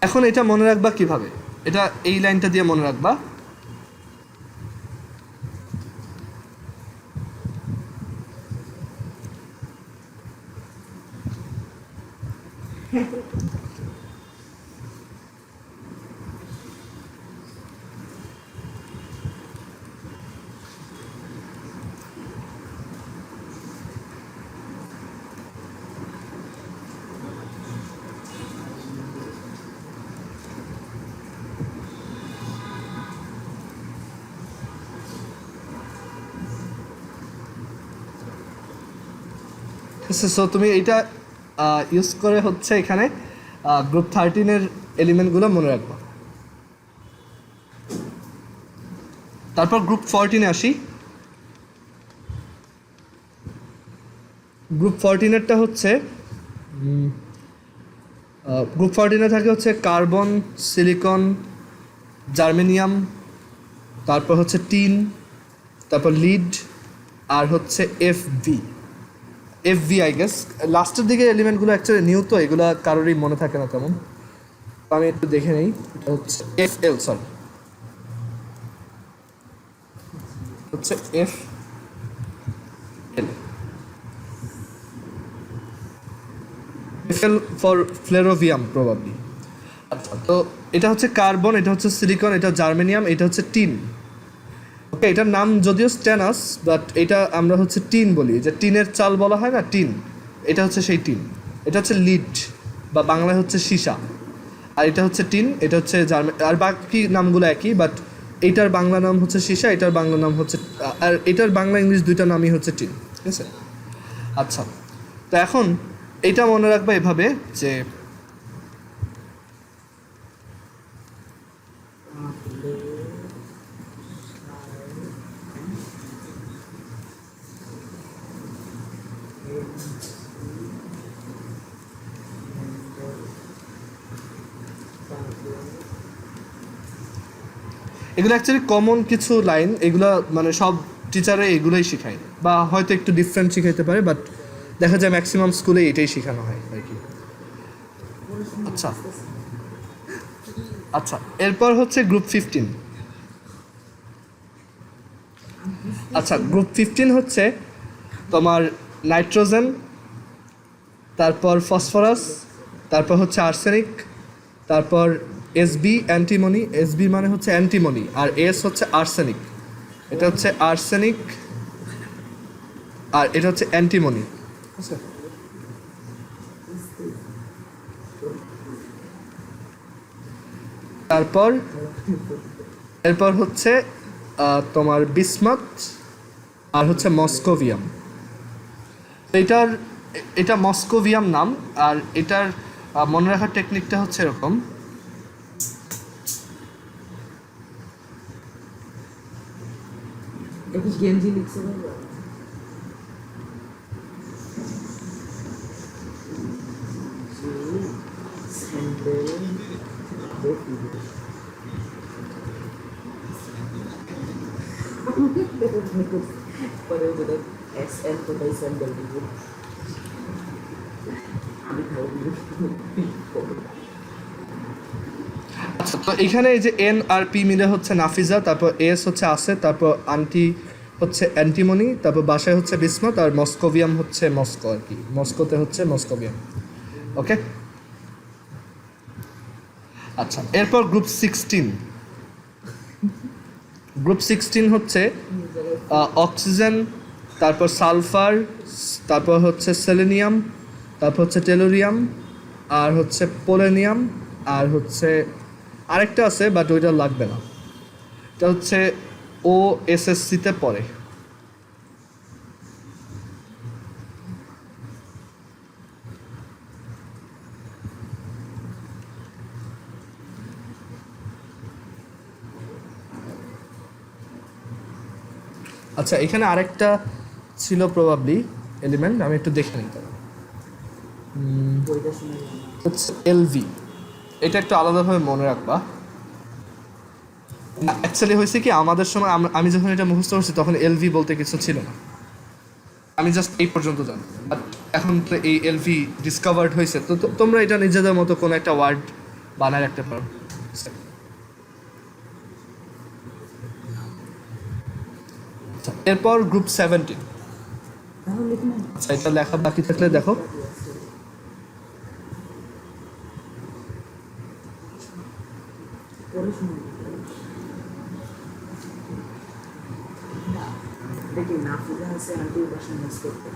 এখন এটা মনে রাখবা কিভাবে? এটা এই লাইনটা দিয়ে মনে রাখবা। সো তুমি এইটা ইউজ করে হচ্ছে এখানে গ্রুপ 13-এর এলিমেন্টগুলো মনে রাখবা। তারপর গ্রুপ 14-এ আসি। গ্রুপ 14-এরটা হচ্ছে গ্রুপ 14-এ থাকে হচ্ছে কার্বন, সিলিকন, জার্মেনিয়াম, তারপর হচ্ছে টিন, তারপর লিড, আর হচ্ছে FV আই গেস। লাস্টের দিকে এলিমেন্টগুলো অ্যাকচুয়ালি নিউ, তো এগুলো কারোরই মনে থাকে না তেমন। আমি একটু দেখে নেই। এটা হচ্ছে FL, সরি, হচ্ছে FL ফর ফ্লেরোভিয়াম প্রবাবলি। আচ্ছা, তো এটা হচ্ছে কার্বন, এটা হচ্ছে সিলিকন, এটা জার্মেনিয়াম, এটা হচ্ছে টিন। ওকে, এটার নাম যদিও স্ট্যানাস, বাট এটা আমরা হচ্ছে টিন বলি, যে টিনের চাল বলা হয় না, টিন। এটা হচ্ছে সেই টিন। এটা হচ্ছে লিড বা বাংলায় হচ্ছে সীসা। আর এটা হচ্ছে টিন, এটা হচ্ছে আর বাকি নামগুলো একই, বাট এইটার বাংলা নাম হচ্ছে সীসা, এটার বাংলা নাম হচ্ছে, আর এটার বাংলা ইংলিশ দুইটা নামই হচ্ছে টিন। ঠিক আছে? আচ্ছা, তো এখন এটা মনে রাখবা এভাবে যে এগুলো অ্যাকচুয়ালি কমন কিছু লাইন, এগুলো মানে সব টিচারে এগুলোই শেখায়, বা হয়তো একটু ডিফারেন্ট শিখাইতে পারে, বাট দেখা যায় ম্যাক্সিমাম স্কুলে এটাই শেখানো হয় আর কি। আচ্ছা আচ্ছা, এরপর হচ্ছে গ্রুপ 15। আচ্ছা, গ্রুপ 15 হচ্ছে তোমার নাইট্রোজেন, তারপর ফসফরাস, তারপর হচ্ছে আর্সেনিক, তারপর SB অ্যান্টিমনি। SB মানে হচ্ছে অ্যান্টিমনি, আর S হচ্ছে আর্সেনিক। এটা হচ্ছে আর্সেনিক, আর এটা হচ্ছে অ্যান্টিমনি। আচ্ছা, এরপর হচ্ছে তোমার বিসমাথ, আর হচ্ছে মস্কোভিয়াম। এটা মস্কোভিয়াম নাম। আর এটার মনে রাখার টেকনিকটা হচ্ছে এরকম। গেঞ্জি লিখছে পরে যেটা XL কোথায় স্যান্ডেল দিব আচ্ছা, তো এখানে এই যে N আর P মিলে হচ্ছে নাফিজা, তারপর S হচ্ছে আসে, তারপর আন্টি হচ্ছে অ্যান্টিমনি, তারপর বাসায় হচ্ছে বিসমাথ, আর মস্কোভিয়াম হচ্ছে মস্কো আর কি, মস্কোতে হচ্ছে মস্কোভিয়াম। ওকে, আচ্ছা, এরপর গ্রুপ 16। গ্রুপ 16 হচ্ছে অক্সিজেন, তারপর সালফার, তারপর হচ্ছে সেলেনিয়াম, তারপর হচ্ছে টেলোরিয়াম, আর হচ্ছে পোলেনিয়াম, আর হচ্ছে আরেকটা আছে বাট ওইটা লাগবে না। এটা হচ্ছে ও এসএসসিতে পড়ে। আচ্ছা, এখানে আরেকটা ছিল প্রবাবলি এলিমেন্ট, আমি একটু দেখে নিই। বইটা শুনে জানা। হচ্ছে এলভি, এটা একটু আলাদাভাবে মনে রাখবা। অ্যাকচুয়ালি হয়েছে কি, আমাদের সময় আমি যখন এটা মুখস্থ করছি তখন এলভি বলতে কিছু ছিল না, আমি জাস্ট এই পর্যন্ত জানি। বাট এখন তো এই এলভি ডিসকভার্ড হয়েছে, তো তোমরা এটা নিজেদের মতো কোনো একটা ওয়ার্ড বানায় রাখতে পারো। আচ্ছা, এরপর গ্রুপ 17। তাহলে লিখে নেন। আচ্ছা, এটা লেখা বাকি থাকলে দেখো। পরে শুনুন। দেখি নাফিজা আছে আন্টি বাসা মিস করতে।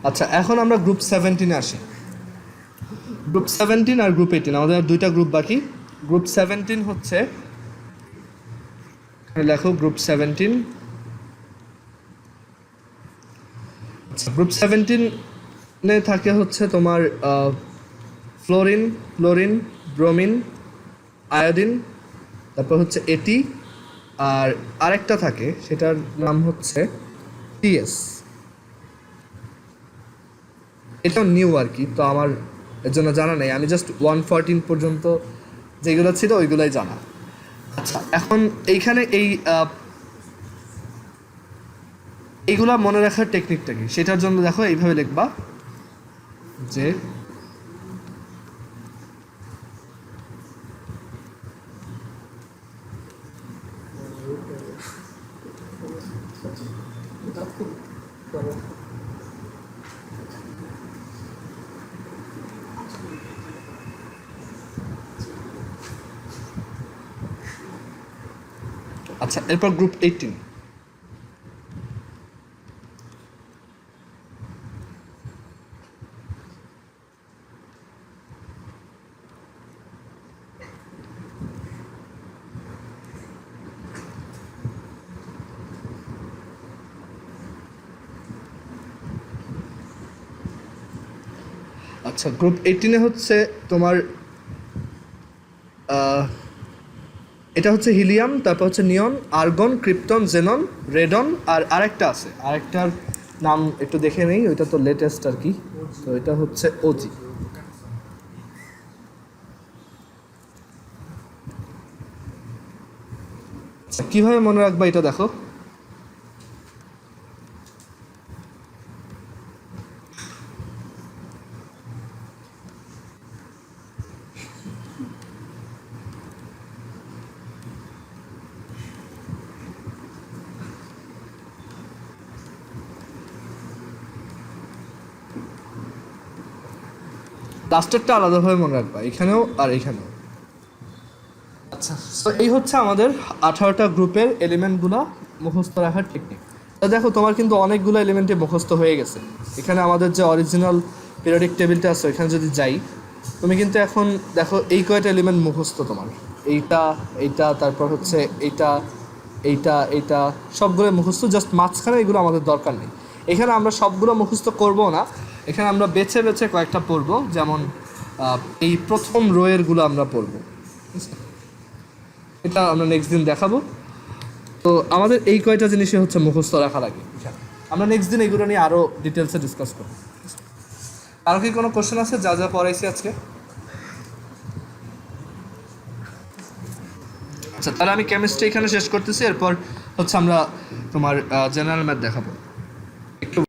আচ্ছা, এখন আমরা গ্রুপ 17-এ আসি। গ্রুপ 17 আর গ্রুপ 18, আমাদের আর দুইটা গ্রুপ বাকি। গ্রুপ 17 হচ্ছে, এখানে লেখো গ্রুপ 17। আচ্ছা, গ্রুপ 17-এ থাকে হচ্ছে তোমার ফ্লোরিন, ক্লোরিন, ব্রোমিন, আয়োডিন, তারপর হচ্ছে এটি, আর আরেকটা থাকে সেটার নাম হচ্ছে টিএস। এটাও নিউ আর কি, তো আমার এর জন্য জানা নেই, আমি জাস্ট 114 পর্যন্ত যেগুলো ছিল ওইগুলোই জানা। আচ্ছা, এখন এইখানে এইগুলা মনে রাখার টেকনিকটা কি, সেটার জন্য দেখো এইভাবে লিখবা যে এটা খুব বড়। আচ্ছা, এরপর গ্রুপ 18। আচ্ছা, গ্রুপ 18-এ হচ্ছে তোমার এটা হচ্ছে হিলিয়াম, তারপর হচ্ছে নিয়ন, আর্গন, ক্রিপ্টন, জেনন, রেডন, আর আরেকটা আছে, আরেকটার নাম একটু দেখে নেই, ওইটা তো লেটেস্ট আর কি, তো এটা হচ্ছে ওজি। আচ্ছা, কীভাবে মনে রাখবা এটা দেখো। লাস্টেরটা আলাদাভাবে মনে রাখবা, এখানেও আর এখানেও। আচ্ছা, তো এই হচ্ছে আমাদের 18টা গ্রুপের এলিমেন্টগুলো মুখস্থ রাখার টেকনিক। তো দেখো, তোমার কিন্তু অনেকগুলো এলিমেন্টে মুখস্থ হয়ে গেছে। এখানে আমাদের যে অরিজিনাল পিরিয়ডিক টেবিলটা আছে এখানে যদি যাই, তুমি কিন্তু এখন দেখো এই কয়টা এলিমেন্ট মুখস্থ তোমার, এইটা, এইটা, তারপর হচ্ছে এইটা, এইটা, এইটা, সবগুলো মুখস্থ। জাস্ট মাঝখানে এগুলো আমাদের দরকার নেই। এখানে আমরা সবগুলো মুখস্থ করবো না, এখানে আমরা বেছে বেছে কয়েকটা পড়বো, যেমন এই প্রথম রোয়েরগুলো আমরা পড়বো, এটা আমরা নেক্সট দিন দেখাবো। তো আমাদের এই কয়টা জিনিসই হচ্ছে মুখস্থ রাখা লাগে। আমরা নেক্সট দিন এগুলো নিয়ে আরও ডিটেলসে ডিসকাস করবো। আরও কি কোনো কোশ্চেন আছে যা যা পড়াইছি আজকে? আচ্ছা, তাহলে আমি কেমিস্ট্রি এখানে শেষ করতেছি, এরপর হচ্ছে আমরা তোমার জেনারেল ম্যাথ দেখাবো। একটু